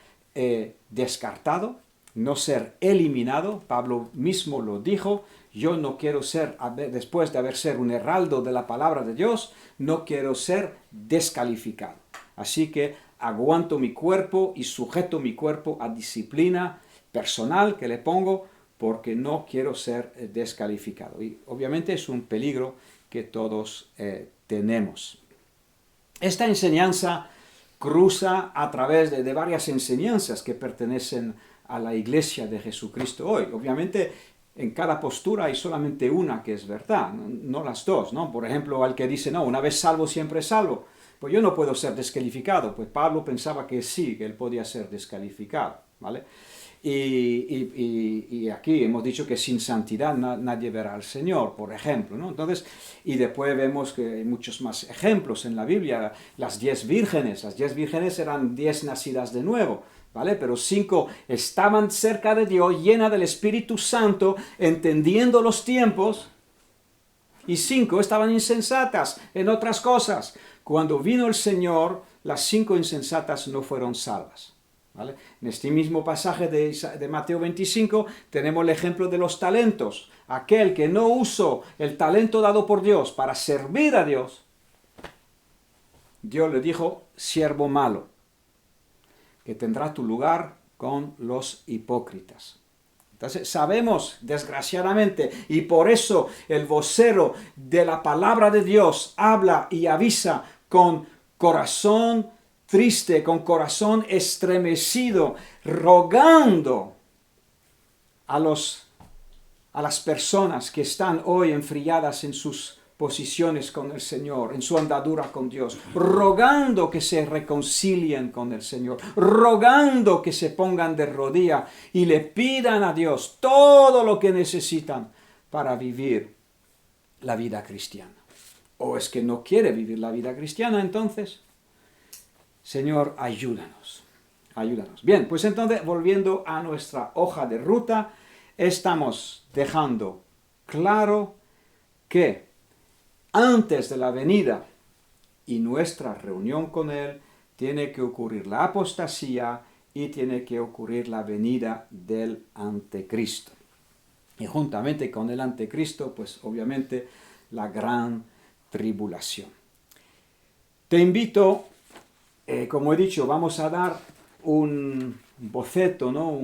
descartado, no ser eliminado. Pablo mismo lo dijo, yo no quiero ser, después de haber sido un heraldo de la palabra de Dios, no quiero ser descalificado. Así que aguanto mi cuerpo y sujeto mi cuerpo a disciplina personal que le pongo porque no quiero ser descalificado. Y obviamente es un peligro que todos tenemos. Esta enseñanza cruza a través de varias enseñanzas que pertenecen a la Iglesia de Jesucristo hoy. Obviamente en cada postura hay solamente una que es verdad, no las dos, ¿no? Por ejemplo, al que dice, no, una vez salvo, siempre salvo. Pues yo no puedo ser descalificado. Pues Pablo pensaba que sí, que él podía ser descalificado, ¿vale? Y aquí hemos dicho que sin santidad nadie verá al Señor, por ejemplo, ¿no? Entonces, y después vemos que hay muchos más ejemplos en la Biblia. Las 10 vírgenes eran 10 nacidas de nuevo, ¿vale? Pero 5 estaban cerca de Dios, llenas del Espíritu Santo, entendiendo los tiempos, y 5 estaban insensatas en otras cosas. Cuando vino el Señor, las 5 insensatas no fueron salvas, ¿vale? En este mismo pasaje de Mateo 25 tenemos el ejemplo de los talentos. Aquel que no usó el talento dado por Dios para servir a Dios, Dios le dijo, siervo malo, que tendrá tu lugar con los hipócritas. Entonces sabemos, desgraciadamente, y por eso el vocero de la palabra de Dios habla y avisa con corazón triste, con corazón estremecido, rogando a las personas que están hoy enfriadas en sus posiciones con el Señor, en su andadura con Dios, rogando que se reconcilien con el Señor, rogando que se pongan de rodilla y le pidan a Dios todo lo que necesitan para vivir la vida cristiana. ¿O es que no quiere vivir la vida cristiana entonces? Señor, ayúdanos, ayúdanos. Bien, pues entonces, volviendo a nuestra hoja de ruta, estamos dejando claro que antes de la venida y nuestra reunión con Él, tiene que ocurrir la apostasía y tiene que ocurrir la venida del anticristo. Y juntamente con el anticristo, pues obviamente la gran tribulación. Te invito, como he dicho, vamos a dar un boceto, ¿no?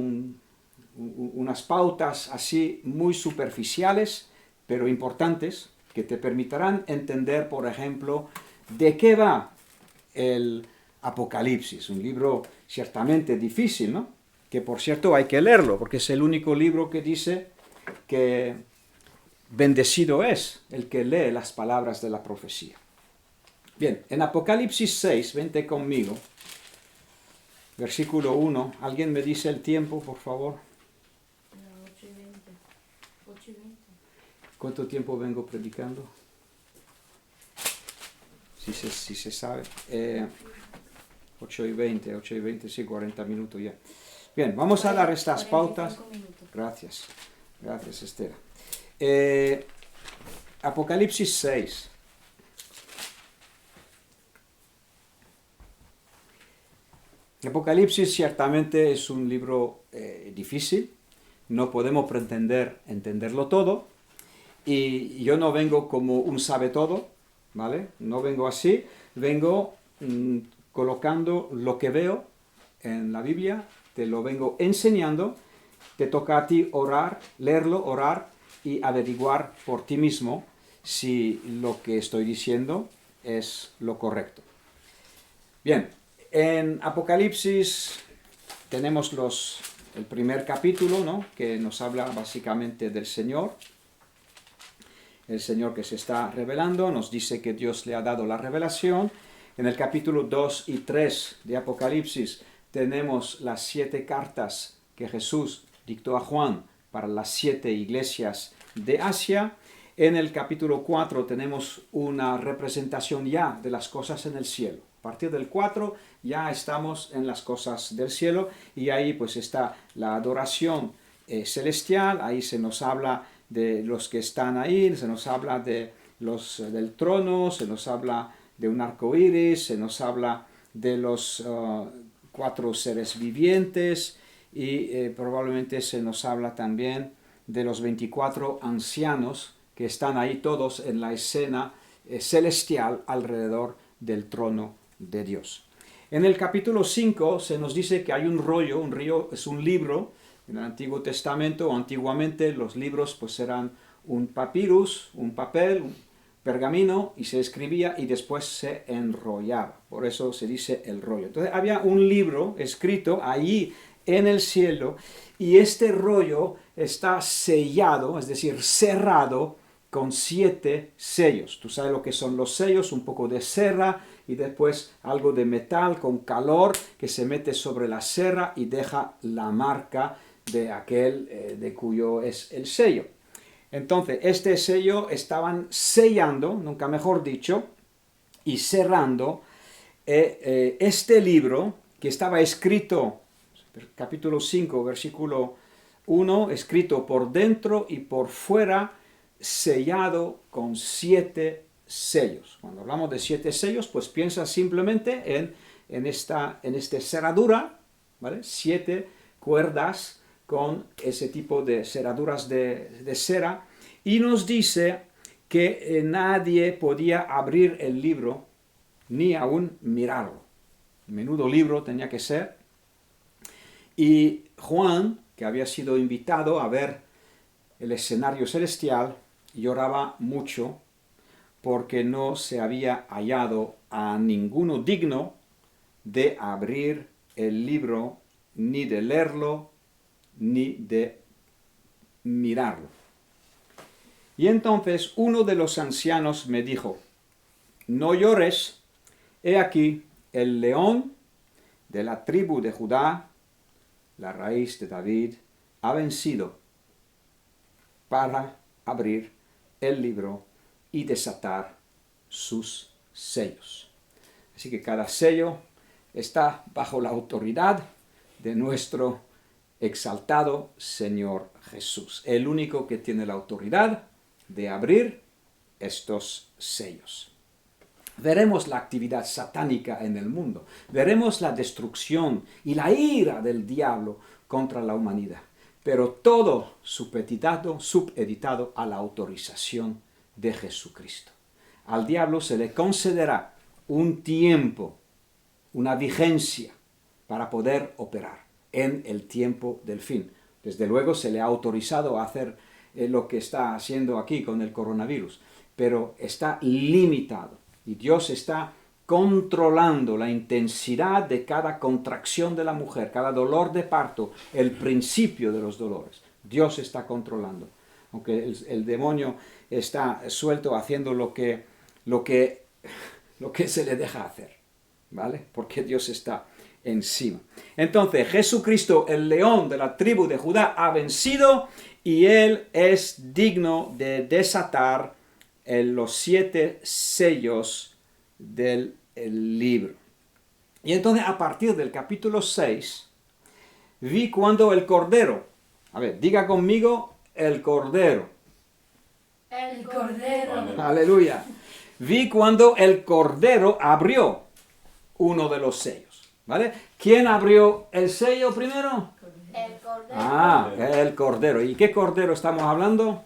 Unas pautas así muy superficiales, pero importantes, que te permitirán entender, por ejemplo, de qué va el Apocalipsis. Un libro ciertamente difícil, ¿no? Que por cierto hay que leerlo, porque es el único libro que dice que bendecido es el que lee las palabras de la profecía. Bien, en Apocalipsis 6, vente conmigo, versículo 1. ¿Alguien me dice el tiempo, por favor? 8:20. 8:20. ¿Cuánto tiempo vengo predicando? Si se sabe. 8:20, sí, 40 minutos ya. Bien, vamos a dar estas pautas. Minutos. Gracias, Esther. Apocalipsis 6. Apocalipsis ciertamente es un libro difícil, no podemos pretender entenderlo todo, y yo no vengo como un sabe todo, ¿vale? No vengo así, vengo colocando lo que veo en la Biblia, te lo vengo enseñando, te toca a ti orar, leerlo, orar y averiguar por ti mismo si lo que estoy diciendo es lo correcto. Bien, en Apocalipsis tenemos el primer capítulo, ¿no?, que nos habla básicamente del Señor. El Señor que se está revelando, nos dice que Dios le ha dado la revelación. En el capítulo 2 y 3 de Apocalipsis tenemos las 7 cartas que Jesús dictó a Juan para las 7 iglesias de Asia. En el capítulo 4 tenemos una representación ya de las cosas en el cielo. A partir del 4 ya estamos en las cosas del cielo y ahí pues está la adoración celestial, ahí se nos habla de los que están ahí, se nos habla de del trono, se nos habla de un arco iris, se nos habla de los 4 seres vivientes y probablemente se nos habla también de los 24 ancianos que están ahí todos en la escena celestial alrededor del trono de Dios. En el capítulo 5 se nos dice que hay un río es un libro. En el Antiguo Testamento, antiguamente los libros pues eran un papyrus, un papel, un pergamino, y se escribía y después se enrollaba. Por eso se dice el rollo. Entonces había un libro escrito allí en el cielo y este rollo está sellado, es decir, cerrado con 7 sellos. Tú sabes lo que son los sellos, un poco de cera y después algo de metal con calor que se mete sobre la cera y deja la marca de aquel de cuyo es el sello. Entonces, este sello estaban sellando, nunca mejor dicho, y cerrando este libro que estaba escrito, capítulo 5, versículo 1, escrito por dentro y por fuera, sellado con 7 sellos. Cuando hablamos de 7 sellos, pues piensa simplemente en esta cerradura, ¿vale? 7 cuerdas con ese tipo de cerraduras de cera, y nos dice que nadie podía abrir el libro ni aún mirarlo. Menudo libro tenía que ser. Y Juan, que había sido invitado a ver el escenario celestial, lloraba mucho porque no se había hallado a ninguno digno de abrir el libro, ni de leerlo, ni de mirarlo. Y entonces uno de los ancianos me dijo: no llores, he aquí el león de la tribu de Judá, la raíz de David, ha vencido para abrir el libro y desatar sus sellos. Así que cada sello está bajo la autoridad de nuestro exaltado Señor Jesús, el único que tiene la autoridad de abrir estos sellos. Veremos la actividad satánica en el mundo, veremos la destrucción y la ira del diablo contra la humanidad, pero todo supeditado a la autorización de Jesucristo. Al diablo se le concederá un tiempo, una vigencia para poder operar en el tiempo del fin. Desde luego se le ha autorizado a hacer lo que está haciendo aquí con el coronavirus, pero está limitado y Dios está controlando la intensidad de cada contracción de la mujer, cada dolor de parto, el principio de los dolores. Dios está controlando. Aunque el demonio está suelto haciendo lo que se le deja hacer, ¿vale? Porque Dios está encima. Entonces, Jesucristo, el león de la tribu de Judá, ha vencido y Él es digno de desatar los 7 sellos del libro. Y entonces, a partir del capítulo 6, vi cuando el Cordero, a ver, diga conmigo, el Cordero. El Cordero. Aleluya. Vi cuando el Cordero abrió uno de los sellos, ¿vale? ¿Quién abrió el sello primero? El Cordero. Ah, el Cordero. ¿Y qué Cordero estamos hablando?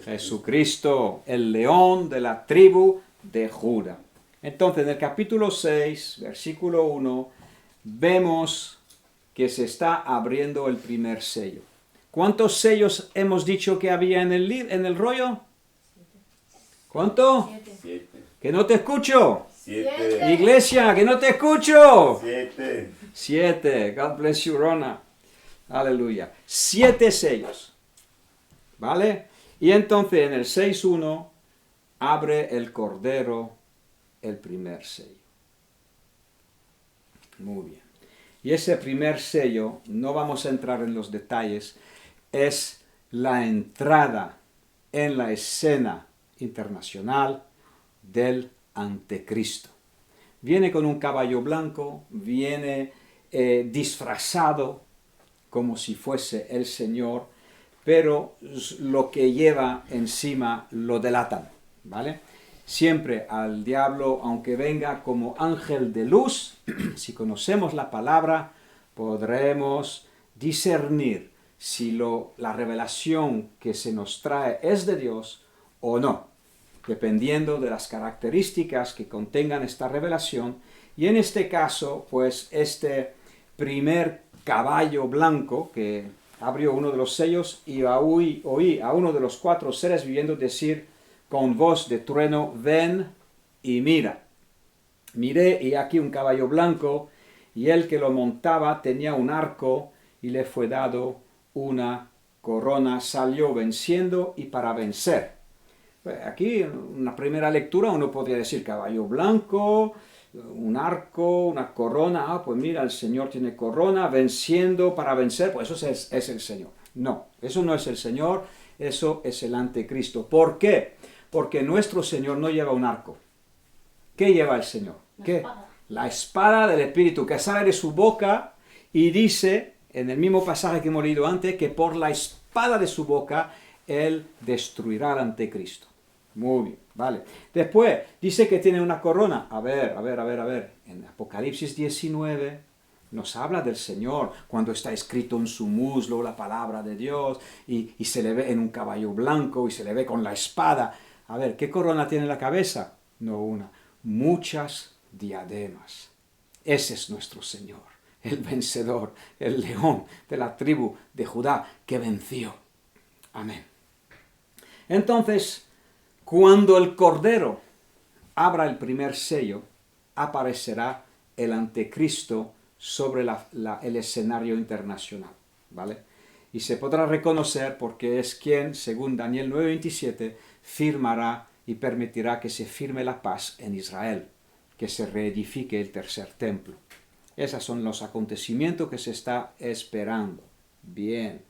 Jesucristo, el león de la tribu de Judá. Entonces, en el capítulo 6, versículo 1, vemos que se está abriendo el primer sello. ¿Cuántos sellos hemos dicho que había en el rollo? ¿Cuánto? 7. ¡Que no te escucho! 7. Iglesia, que no te escucho. 7. 7. God bless you, Rona. Aleluya. 7 sellos. ¿Vale? Y entonces en el 6.1 abre el Cordero el primer sello. Muy bien. Y ese primer sello, no vamos a entrar en los detalles, es la entrada en la escena internacional del Anticristo. Viene con un caballo blanco, viene disfrazado como si fuese el Señor, pero lo que lleva encima lo delatan, ¿vale? Siempre al diablo, aunque venga como ángel de luz, si conocemos la palabra, podremos discernir si la revelación que se nos trae es de Dios o no, dependiendo de las características que contengan esta revelación. Y en este caso, pues este primer caballo blanco que abrió uno de los sellos y oí a uno de los 4 seres vivientes decir con voz de trueno, ven y mira. Miré y aquí un caballo blanco, y el que lo montaba tenía un arco y le fue dado una corona. Salió venciendo y para vencer. Aquí en una primera lectura uno podría decir caballo blanco, un arco, una corona. Ah, pues mira, el Señor tiene corona, venciendo para vencer, pues eso es el Señor. No, eso no es el Señor, eso es el Anticristo. ¿Por qué? Porque nuestro Señor no lleva un arco. ¿Qué lleva el Señor? ¿Qué? La espada del Espíritu que sale de su boca y dice, en el mismo pasaje que hemos leído antes, que por la espada de su boca Él destruirá al Anticristo. Muy bien, vale. Después dice que tiene una corona. A ver. En Apocalipsis 19 nos habla del Señor cuando está escrito en su muslo la palabra de Dios y se le ve en un caballo blanco y se le ve con la espada. A ver, ¿qué corona tiene en la cabeza? No una, muchas diademas. Ese es nuestro Señor, el vencedor, el león de la tribu de Judá que venció. Amén. Entonces, cuando el Cordero abra el primer sello, aparecerá el Anticristo sobre el escenario internacional, ¿vale? Y se podrá reconocer porque es quien, según Daniel 9:27, firmará y permitirá que se firme la paz en Israel, que se reedifique el tercer templo. Esos son los acontecimientos que se está esperando. Bien,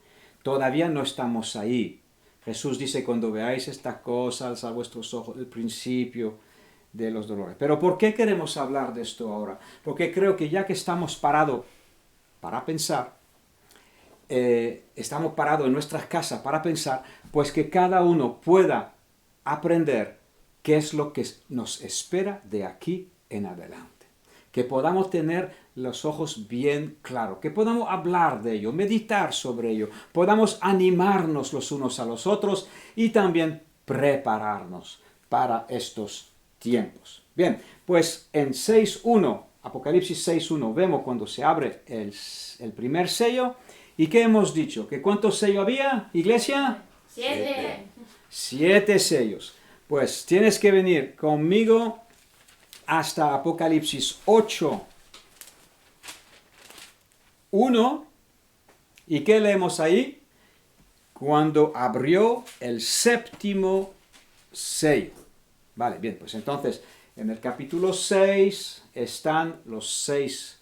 todavía no estamos ahí. Jesús dice, cuando veáis estas cosas, alzad vuestros ojos, el principio de los dolores. Pero ¿por qué queremos hablar de esto ahora? Porque creo que ya que estamos parados para pensar, estamos parados en nuestras casas para pensar, pues que cada uno pueda aprender qué es lo que nos espera de aquí en adelante. Que podamos tener los ojos bien claros, que podamos hablar de ello, meditar sobre ello, podamos animarnos los unos a los otros y también prepararnos para estos tiempos. Bien, pues en 6.1, Apocalipsis 6.1, vemos cuando se abre el primer sello. ¿Y qué hemos dicho? ¿Que cuántos sellos había, iglesia? 7. 7 sellos. Pues tienes que venir conmigo hasta Apocalipsis 8:1. ¿Y qué leemos ahí? Cuando abrió el 7º sello. Vale, bien, pues entonces en el capítulo 6 están los 6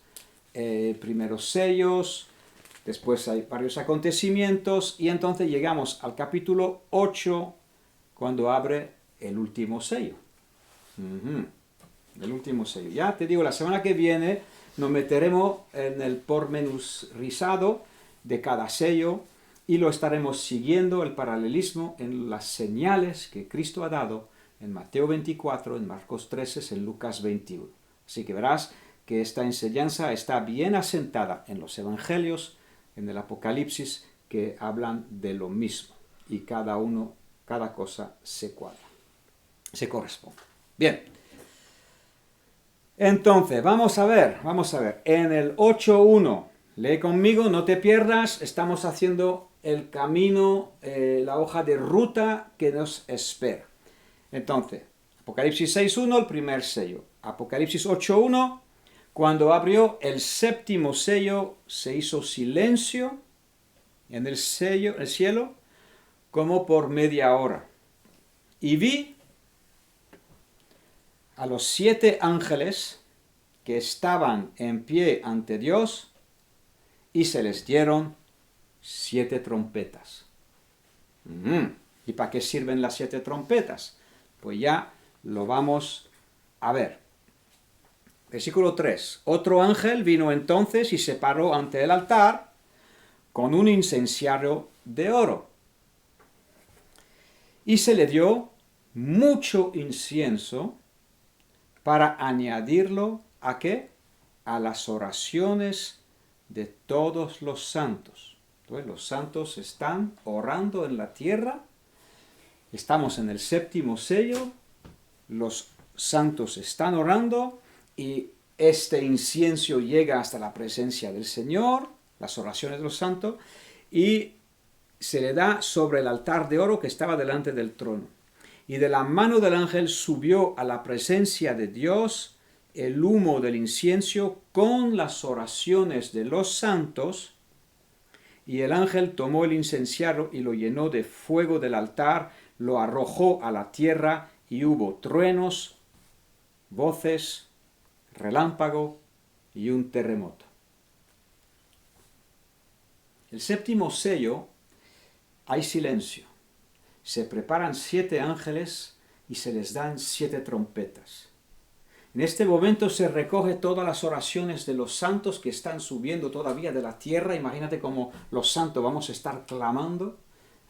primeros sellos, después hay varios acontecimientos y entonces llegamos al capítulo 8 cuando abre el último sello. El último sello. Ya te digo, la semana que viene nos meteremos en el pormenorizado de cada sello y lo estaremos siguiendo el paralelismo en las señales que Cristo ha dado en Mateo 24, en Marcos 13, en Lucas 21. Así que verás que esta enseñanza está bien asentada en los evangelios, en el Apocalipsis, que hablan de lo mismo y cada cosa se cuadra, se corresponde. Bien, entonces vamos a ver, en el 8.1, lee conmigo, no te pierdas, estamos haciendo el camino, la hoja de ruta que nos espera. Entonces, Apocalipsis 6.1, el primer sello. Apocalipsis 8.1, cuando abrió el séptimo sello, se hizo silencio en el cielo, como por media hora. Y vi a los 7 ángeles que estaban en pie ante Dios, y se les dieron 7 trompetas. ¿Y para qué sirven las 7 trompetas? Pues ya lo vamos a ver. Versículo 3. Otro ángel vino entonces y se paró ante el altar con un incensario de oro. Y se le dio mucho incienso para añadirlo ¿a qué? A las oraciones de todos los santos. Entonces, los santos están orando en la tierra. Estamos en el séptimo sello. Los santos están orando y este incienso llega hasta la presencia del Señor, las oraciones de los santos, y se le da sobre el altar de oro que estaba delante del trono. Y de la mano del ángel subió a la presencia de Dios el humo del incienso con las oraciones de los santos, y el ángel tomó el incensario y lo llenó de fuego del altar, lo arrojó a la tierra, y hubo truenos, voces, relámpago y un terremoto. El séptimo sello, hay silencio. Se preparan 7 ángeles y se les dan 7 trompetas. En este momento se recoge todas las oraciones de los santos que están subiendo todavía de la tierra. Imagínate cómo los santos vamos a estar clamando.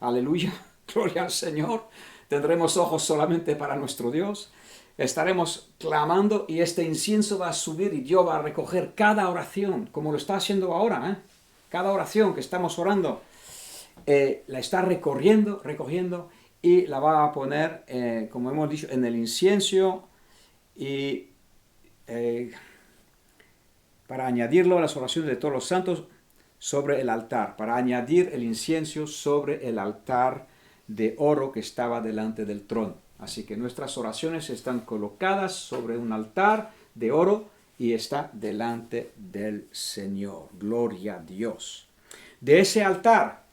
Aleluya, gloria al Señor. Tendremos ojos solamente para nuestro Dios. Estaremos clamando y este incienso va a subir y Dios va a recoger cada oración, como lo está haciendo ahora. Cada oración que estamos orando, la está recogiendo y la va a poner, como hemos dicho, en el incienso y para añadirlo a las oraciones de todos los santos sobre el altar, para añadir el incienso sobre el altar de oro que estaba delante del trono. Así que nuestras oraciones están colocadas sobre un altar de oro y está delante del Señor. Gloria a Dios. De ese altar,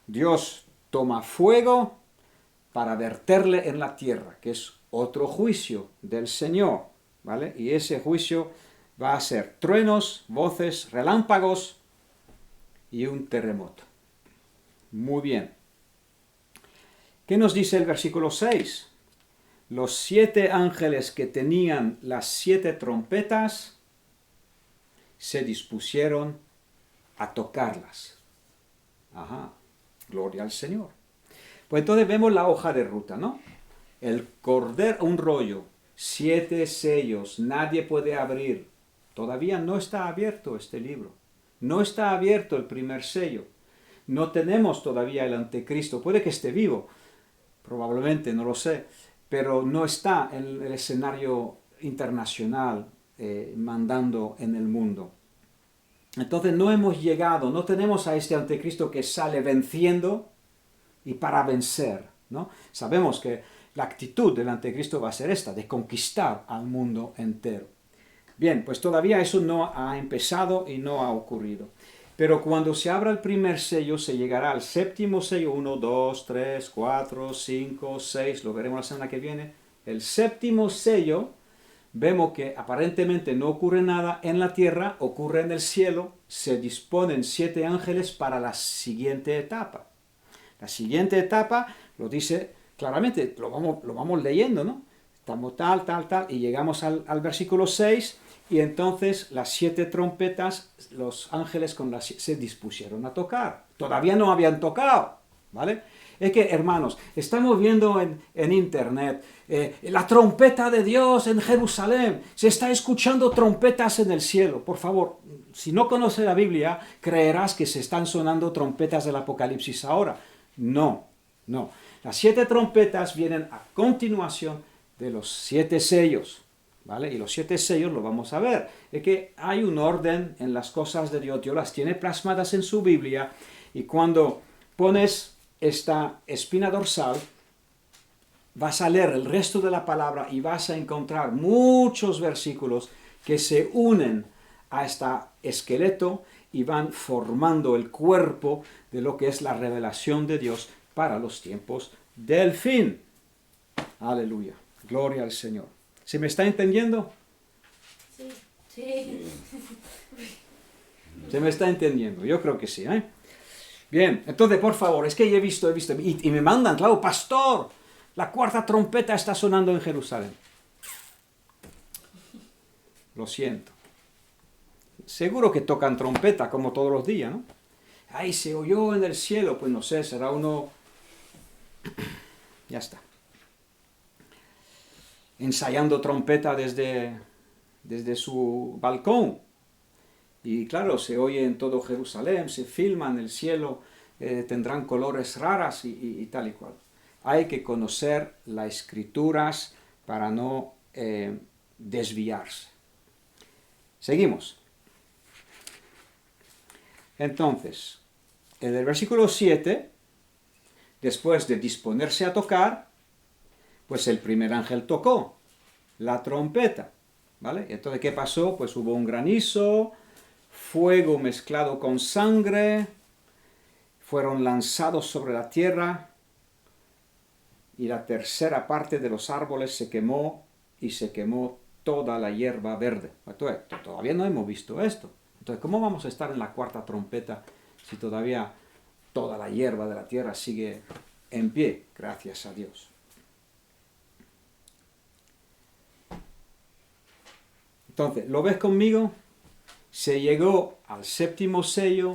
Dios toma fuego para verterle en la tierra, que es otro juicio del Señor, ¿vale? Y ese juicio va a ser truenos, voces, relámpagos y un terremoto. Muy bien. ¿Qué nos dice el versículo 6? Los 7 ángeles que tenían las 7 trompetas se dispusieron a tocarlas. Ajá, gloria al Señor. Pues entonces vemos la hoja de ruta, ¿no? El cordero, un rollo, 7 sellos, nadie puede abrir. Todavía no está abierto este libro. No está abierto el primer sello. No tenemos todavía el anticristo. Puede que esté vivo, probablemente, no lo sé, pero no está en el escenario internacional mandando en el mundo. Entonces no hemos llegado, no tenemos a este anticristo que sale venciendo y para vencer, ¿no? Sabemos que la actitud del anticristo va a ser esta, de conquistar al mundo entero. Bien, pues todavía eso no ha empezado y no ha ocurrido. Pero cuando se abra el primer sello, se llegará al séptimo sello, 1, 2, 3, 4, 5, 6, lo veremos la semana que viene. El séptimo sello vemos que aparentemente no ocurre nada en la tierra, ocurre en el cielo, se disponen 7 ángeles para la siguiente etapa. La siguiente etapa lo dice claramente, lo vamos leyendo, ¿no? Estamos tal, y llegamos al versículo 6, y entonces las 7 trompetas, los ángeles se dispusieron a tocar. Todavía no habían tocado, ¿vale? Es que, hermanos, estamos viendo en internet la trompeta de Dios en Jerusalén. Se está escuchando trompetas en el cielo. Por favor, si no conoces la Biblia, creerás que se están sonando trompetas del Apocalipsis ahora. No. Las 7 trompetas vienen a continuación de los 7 sellos, ¿vale? Y los 7 sellos lo vamos a ver. Es que hay un orden en las cosas de Dios. Dios las tiene plasmadas en su Biblia, y cuando pones esta espina dorsal, vas a leer el resto de la palabra y vas a encontrar muchos versículos que se unen a este esqueleto y van formando el cuerpo de lo que es la revelación de Dios para los tiempos del fin. Aleluya. Gloria al Señor. ¿Se me está entendiendo? Sí. Sí. ¿Se me está entendiendo? Yo creo que sí, ¿eh? Bien, entonces, por favor, es que he visto, y me mandan, claro, pastor, la 4ª trompeta está sonando en Jerusalén. Lo siento. Seguro que tocan trompeta como todos los días, ¿no? Ay, se oyó en el cielo, pues no sé, será uno... Ya está. Ensayando trompeta desde su balcón. Y claro, se oye en todo Jerusalén, se filma en el cielo, tendrán colores raras y tal y cual. Hay que conocer las escrituras para no desviarse. Seguimos. Entonces, en el versículo 7, después de disponerse a tocar, pues el primer ángel tocó la trompeta, ¿vale? Entonces, ¿qué pasó? Pues hubo un granizo, fuego mezclado con sangre, fueron lanzados sobre la tierra, y la tercera parte de los árboles se quemó, y se quemó toda la hierba verde. Entonces, todavía no hemos visto esto. Entonces, ¿cómo vamos a estar en la 4ª trompeta si todavía toda la hierba de la tierra sigue en pie? Gracias a Dios. Entonces, ¿lo ves conmigo? Se llegó al 7º sello,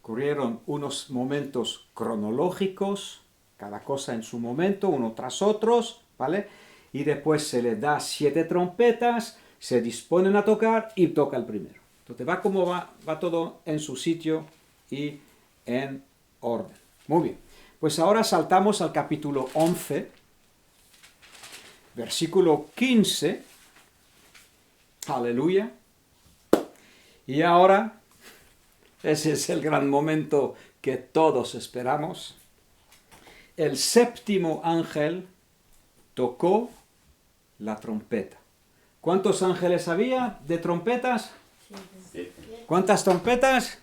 ocurrieron unos momentos cronológicos, cada cosa en su momento, uno tras otros, ¿vale? Y después se le da 7 trompetas, se disponen a tocar y toca el primero. Entonces va como va todo en su sitio y en orden. Muy bien, pues ahora saltamos al capítulo 11, versículo 15, aleluya. Y ahora, ese es el gran momento que todos esperamos. El 7º ángel tocó la trompeta. ¿Cuántos ángeles había de trompetas? 7. ¿Cuántas trompetas?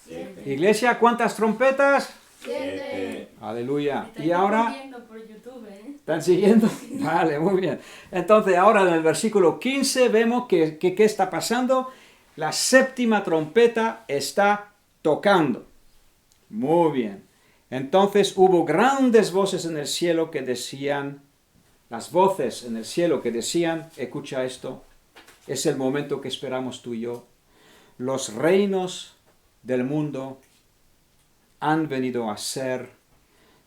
7. Iglesia, ¿cuántas trompetas? 7. Aleluya. Y ahora... Viendo por YouTube, ¿eh? ¿Están siguiendo? Vale, muy bien. Entonces, ahora en el versículo 15 vemos que ¿qué está pasando? La 7ª trompeta está tocando. Muy bien. Entonces hubo grandes voces en el cielo que decían, las voces en el cielo que decían, escucha esto, es el momento que esperamos tú y yo. Los reinos del mundo han venido a ser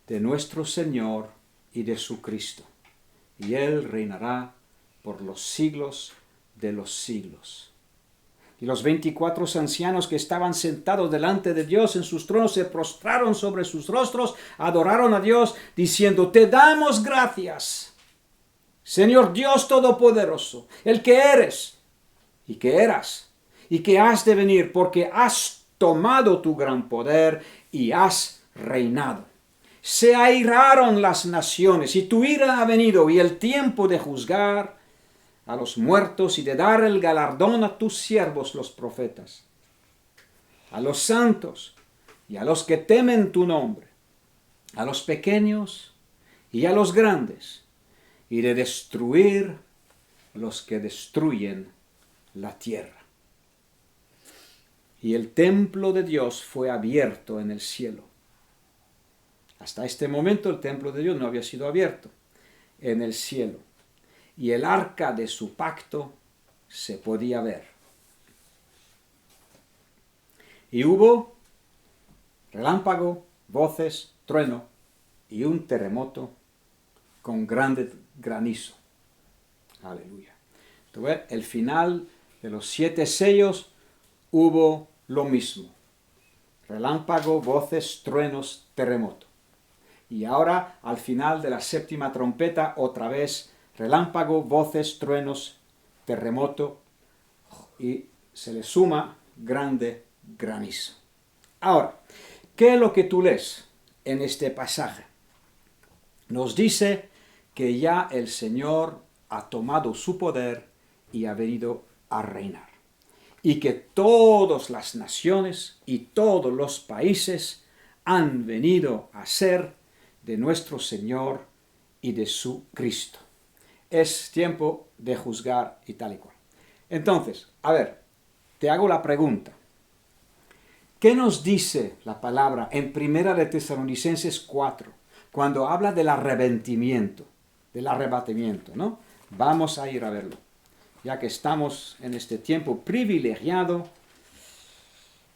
de nuestro Señor y de su Cristo, y Él reinará por los siglos de los siglos. Y los 24 ancianos que estaban sentados delante de Dios en sus tronos se prostraron sobre sus rostros, adoraron a Dios, diciendo, te damos gracias, Señor Dios Todopoderoso, el que eres y que eras y que has de venir, porque has tomado tu gran poder y has reinado. Se airaron las naciones y tu ira ha venido y el tiempo de juzgar a los muertos y de dar el galardón a tus siervos los profetas, a los santos y a los que temen tu nombre, a los pequeños y a los grandes, y de destruir los que destruyen la tierra. Y el templo de Dios fue abierto en el cielo. Hasta este momento el templo de Dios no había sido abierto en el cielo. Y el arca de su pacto se podía ver. Y hubo relámpago, voces, trueno y un terremoto con grande granizo. Aleluya. Entonces, el final de los 7 sellos hubo lo mismo. Relámpago, voces, truenos, terremoto. Y ahora, al final de la 7ª trompeta, otra vez relámpago, voces, truenos, terremoto, y se le suma grande granizo. Ahora, ¿qué es lo que tú lees en este pasaje? Nos dice que ya el Señor ha tomado su poder y ha venido a reinar. Y que todas las naciones y todos los países han venido a ser de nuestro Señor y de su Cristo. Es tiempo de juzgar y tal y cual. Entonces, a ver, te hago la pregunta. ¿Qué nos dice la palabra en 1 de Tesalonicenses 4, cuando habla del arrepentimiento, ¿no? Vamos a ir a verlo, ya que estamos en este tiempo privilegiado.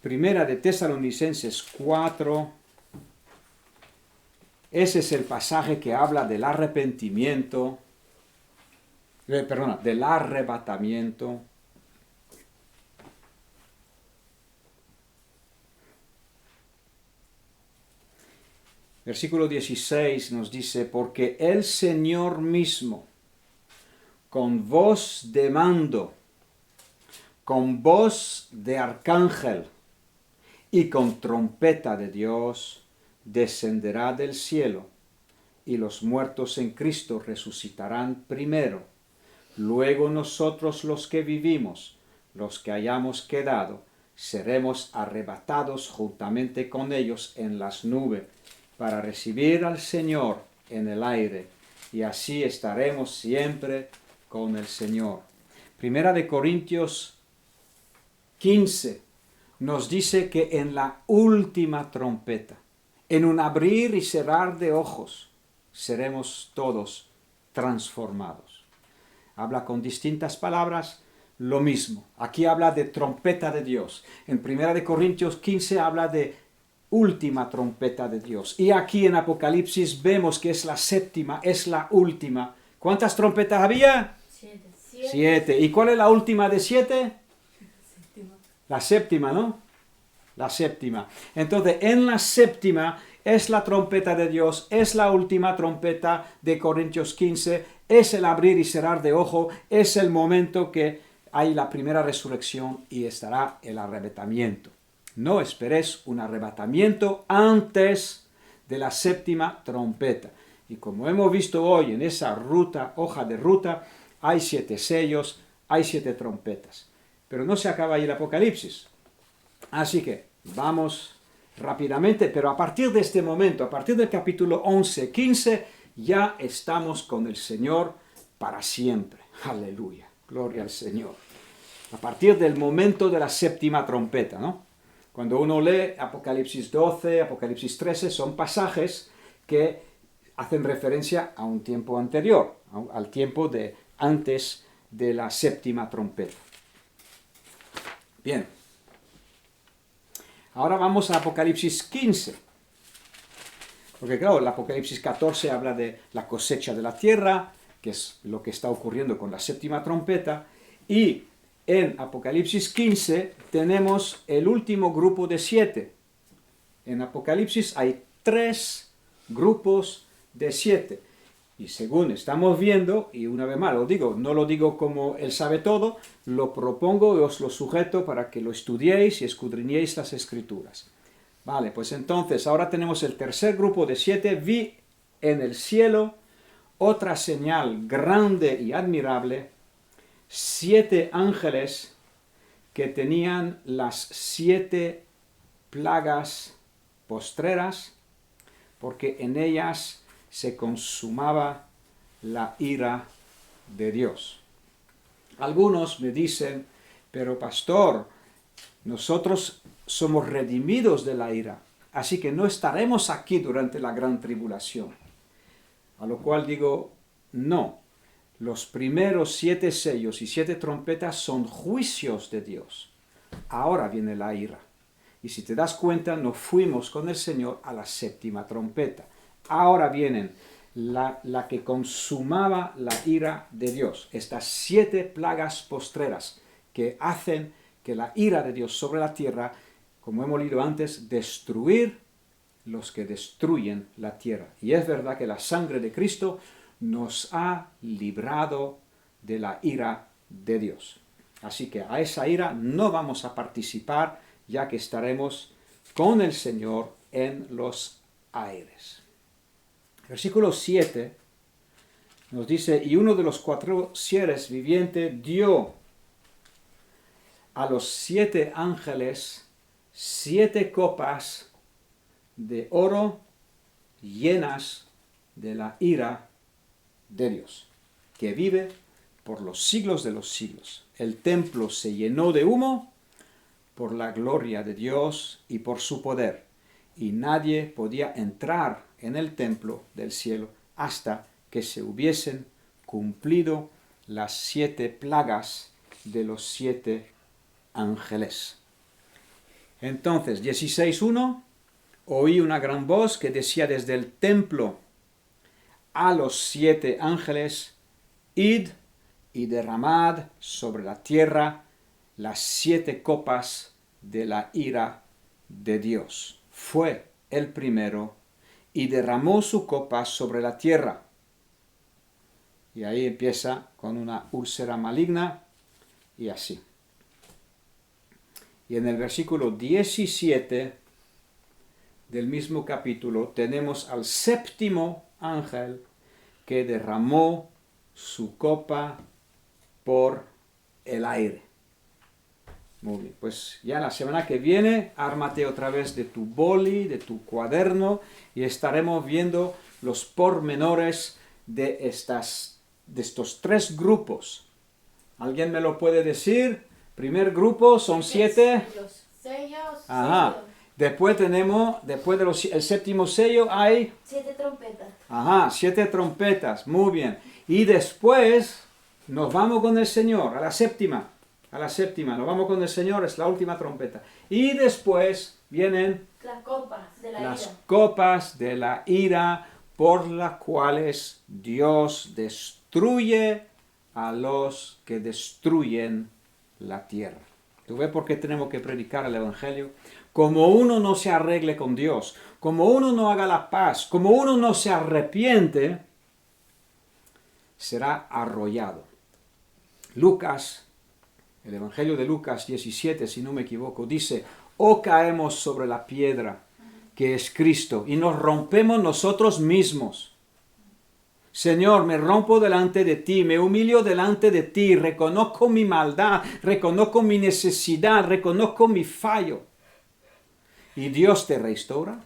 1 de Tesalonicenses 4, ese es el pasaje que habla del arrepentimiento, del arrebatamiento. Versículo 16 nos dice, porque el Señor mismo, con voz de mando, con voz de arcángel y con trompeta de Dios, descenderá del cielo, y los muertos en Cristo resucitarán primero. Luego nosotros los que vivimos, los que hayamos quedado, seremos arrebatados juntamente con ellos en las nubes, para recibir al Señor en el aire, y así estaremos siempre con el Señor. 1 Corintios 15 nos dice que en la última trompeta, en un abrir y cerrar de ojos, seremos todos transformados. Habla con distintas palabras lo mismo. Aquí habla de trompeta de Dios. En 1 Corintios 15 habla de última trompeta de Dios. Y aquí en Apocalipsis vemos que es la 7ª, es la última. ¿Cuántas trompetas había? 7. ¿Y cuál es la última de 7? La 7ª, ¿no? La 7ª. Entonces, en la 7ª es la trompeta de Dios, es la última trompeta de Corintios 15, es el abrir y cerrar de ojo, es el momento que hay la primera resurrección y estará el arrebatamiento. No esperes un arrebatamiento antes de la 7ª trompeta. Y como hemos visto hoy en esa hoja de ruta, hay 7 sellos, hay 7 trompetas. Pero no se acaba ahí el Apocalipsis. Así que vamos rápidamente, pero a partir de este momento, a partir del capítulo 11, 15, ya estamos con el Señor para siempre. Aleluya, gloria al Señor. A partir del momento de la 7ª trompeta, ¿no? Cuando uno lee Apocalipsis 12, Apocalipsis 13, son pasajes que hacen referencia a un tiempo anterior, al tiempo de antes de la 7ª trompeta. Bien. Ahora vamos a Apocalipsis 15. Porque claro, el Apocalipsis 14 habla de la cosecha de la tierra, que es lo que está ocurriendo con la 7ª trompeta, y en Apocalipsis 15 tenemos el último grupo de 7. En Apocalipsis hay 3 grupos de 7. Y según estamos viendo, y una vez más lo digo, no lo digo como Él sabe todo, lo propongo y os lo sujeto para que lo estudiéis y escudriñéis las Escrituras. Vale, pues entonces ahora tenemos el tercer grupo de 7. Vi en el cielo otra señal grande y admirable, 7 ángeles que tenían las 7 plagas postreras, porque en ellas se consumaba la ira de Dios. Algunos me dicen, pero pastor, nosotros somos redimidos de la ira, así que no estaremos aquí durante la gran tribulación. A lo cual digo, no. Los primeros 7 sellos y 7 trompetas son juicios de Dios. Ahora viene la ira. Y si te das cuenta, nos fuimos con el Señor a la 7ª trompeta. Ahora vienen la que consumaba la ira de Dios. Estas 7 plagas postreras que hacen que la ira de Dios sobre la tierra, como hemos leído antes, destruir los que destruyen la tierra. Y es verdad que la sangre de Cristo nos ha librado de la ira de Dios. Así que a esa ira no vamos a participar, ya que estaremos con el Señor en los aires. Versículo 7 nos dice, y uno de los 4 seres vivientes dio a los 7 ángeles 7 copas de oro llenas de la ira de Dios, que vive por los siglos de los siglos. El templo se llenó de humo por la gloria de Dios y por su poder, y nadie podía entrar en el templo del cielo hasta que se hubiesen cumplido las 7 plagas de los 7 ángeles. Entonces, 16:1, oí una gran voz que decía desde el templo a los 7 ángeles, id y derramad sobre la tierra las 7 copas de la ira de Dios. Fue el primero y derramó su copa sobre la tierra. Y ahí empieza con una úlcera maligna y así. Y en el versículo 17 del mismo capítulo tenemos al 7º ángel que derramó su copa por el aire. Muy bien, pues ya la semana que viene ármate otra vez de tu boli, de tu cuaderno, y estaremos viendo los pormenores de estos 3 grupos. ¿Alguien me lo puede decir? Primer grupo son 7. Sellos. Ajá. Sellos. Después tenemos, el 7º sello hay... 7 trompetas. Ajá, 7 trompetas, muy bien. Y después nos vamos con el Señor, a la séptima, nos vamos con el Señor, es la última trompeta. Y después vienen Las copas de la las ira. copas de la ira por las cuales Dios destruye a los que destruyen la tierra. ¿Tú ves por qué tenemos que predicar el Evangelio? Como uno no se arregle con Dios, como uno no haga la paz, como uno no se arrepiente, será arrollado. Lucas, el Evangelio de Lucas 17, si no me equivoco, dice, o caemos sobre la piedra que es Cristo y nos rompemos nosotros mismos. Señor, me rompo delante de ti, me humillo delante de ti, reconozco mi maldad, reconozco mi necesidad, reconozco mi fallo. ¿Y Dios te restaura?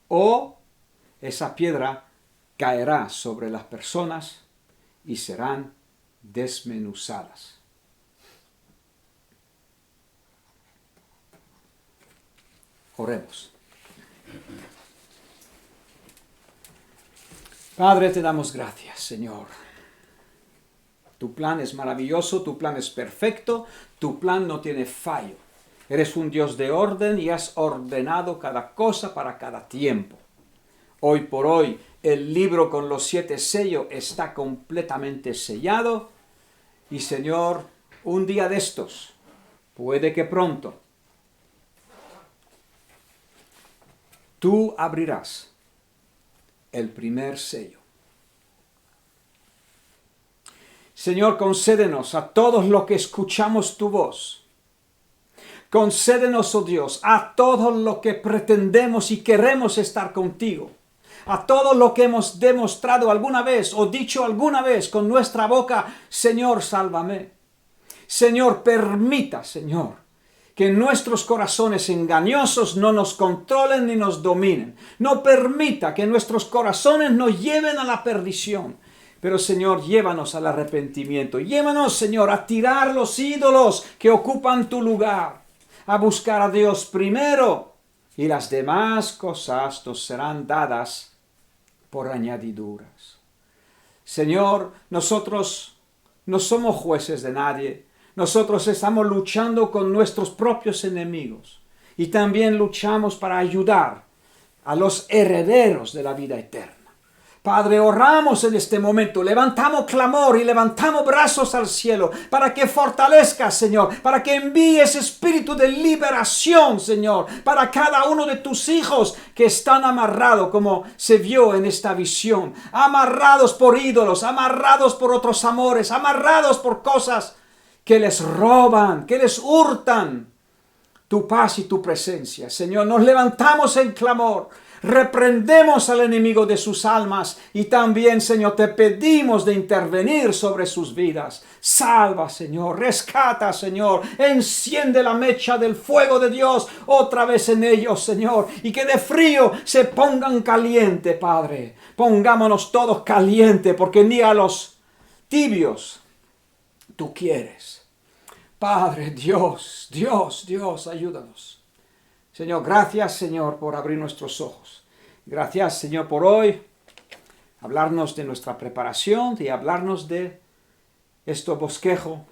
O esa piedra caerá sobre las personas y serán desmenuzadas. Oremos. Padre, te damos gracias, Señor. Tu plan es maravilloso, tu plan es perfecto, tu plan no tiene fallo. Eres un Dios de orden y has ordenado cada cosa para cada tiempo. Hoy por hoy, el libro con los 7 sellos está completamente sellado. Y Señor, un día de estos, puede que pronto, tú abrirás el primer sello. Señor, concédenos a todos los que escuchamos tu voz. Concédenos, oh Dios, a todos los que pretendemos y queremos estar contigo. A todos los que hemos demostrado alguna vez o dicho alguna vez con nuestra boca, Señor, sálvame. Señor, permita, Señor, que nuestros corazones engañosos no nos controlen ni nos dominen. No permita que nuestros corazones nos lleven a la perdición. Pero Señor, llévanos al arrepentimiento. Llévanos, Señor, a tirar los ídolos que ocupan tu lugar. A buscar a Dios primero. Y las demás cosas nos serán dadas por añadiduras. Señor, nosotros no somos jueces de nadie. Nosotros estamos luchando con nuestros propios enemigos. Y también luchamos para ayudar a los herederos de la vida eterna. Padre, oramos en este momento, levantamos clamor y levantamos brazos al cielo para que fortalezcas, Señor, para que envíes espíritu de liberación, Señor, para cada uno de tus hijos que están amarrados, como se vio en esta visión, amarrados por ídolos, amarrados por otros amores, amarrados por cosas que les roban, que les hurtan tu paz y tu presencia. Señor, nos levantamos en clamor. Reprendemos al enemigo de sus almas y también, Señor, te pedimos de intervenir sobre sus vidas. Salva, Señor, rescata, Señor, enciende la mecha del fuego de Dios otra vez en ellos, Señor, y que de frío se pongan caliente, Padre. Pongámonos todos caliente, porque ni a los tibios tú quieres. Padre, Dios, ayúdanos. Señor, gracias, Señor, por abrir nuestros ojos. Gracias, Señor, por hoy hablarnos de nuestra preparación y hablarnos de este bosquejo,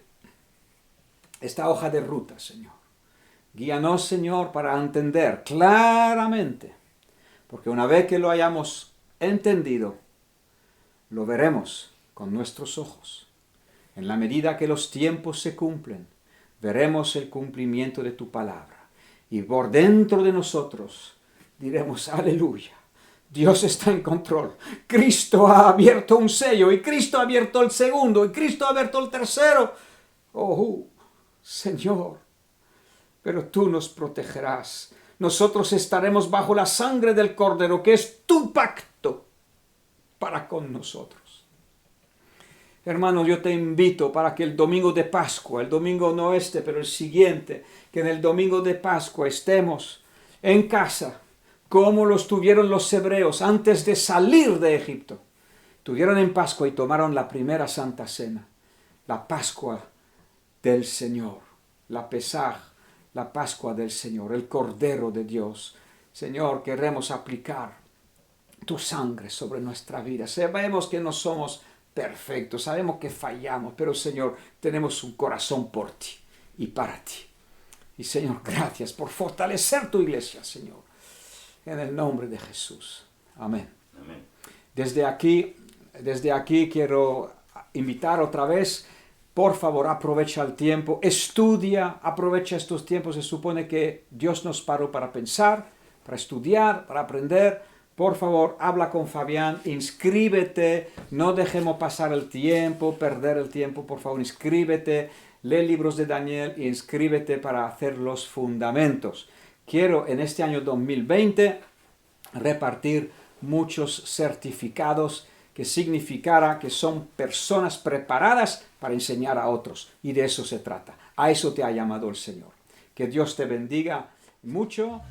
esta hoja de ruta, Señor. Guíanos, Señor, para entender claramente, porque una vez que lo hayamos entendido, lo veremos con nuestros ojos. En la medida que los tiempos se cumplen, veremos el cumplimiento de tu palabra. Y por dentro de nosotros diremos, aleluya, Dios está en control. Cristo ha abierto un sello y Cristo ha abierto el segundo y Cristo ha abierto el tercero. Oh, Señor, pero tú nos protegerás. Nosotros estaremos bajo la sangre del Cordero, que es tu pacto para con nosotros. Hermanos, yo te invito para que el domingo de Pascua, el domingo no este, pero el siguiente, que en el domingo de Pascua estemos en casa, como lo estuvieron los hebreos antes de salir de Egipto. Estuvieron en Pascua y tomaron la primera Santa Cena, la Pascua del Señor, la Pesaj, la Pascua del Señor, el Cordero de Dios. Señor, queremos aplicar tu sangre sobre nuestra vida. Sabemos que no somos perfectos, sabemos que fallamos, pero Señor, tenemos un corazón por ti y para ti. Y Señor, gracias por fortalecer tu iglesia, Señor, en el nombre de Jesús. Amén. Amén. Desde aquí quiero invitar otra vez, por favor, aprovecha el tiempo, estudia, aprovecha estos tiempos. Se supone que Dios nos paró para pensar, para estudiar, para aprender. Por favor, habla con Fabián, inscríbete, no dejemos pasar el tiempo, perder el tiempo, por favor, inscríbete, lee libros de Daniel y inscríbete para hacer los fundamentos. Quiero en este año 2020 repartir muchos certificados que significara que son personas preparadas para enseñar a otros, y de eso se trata. A eso te ha llamado el Señor. Que Dios te bendiga mucho.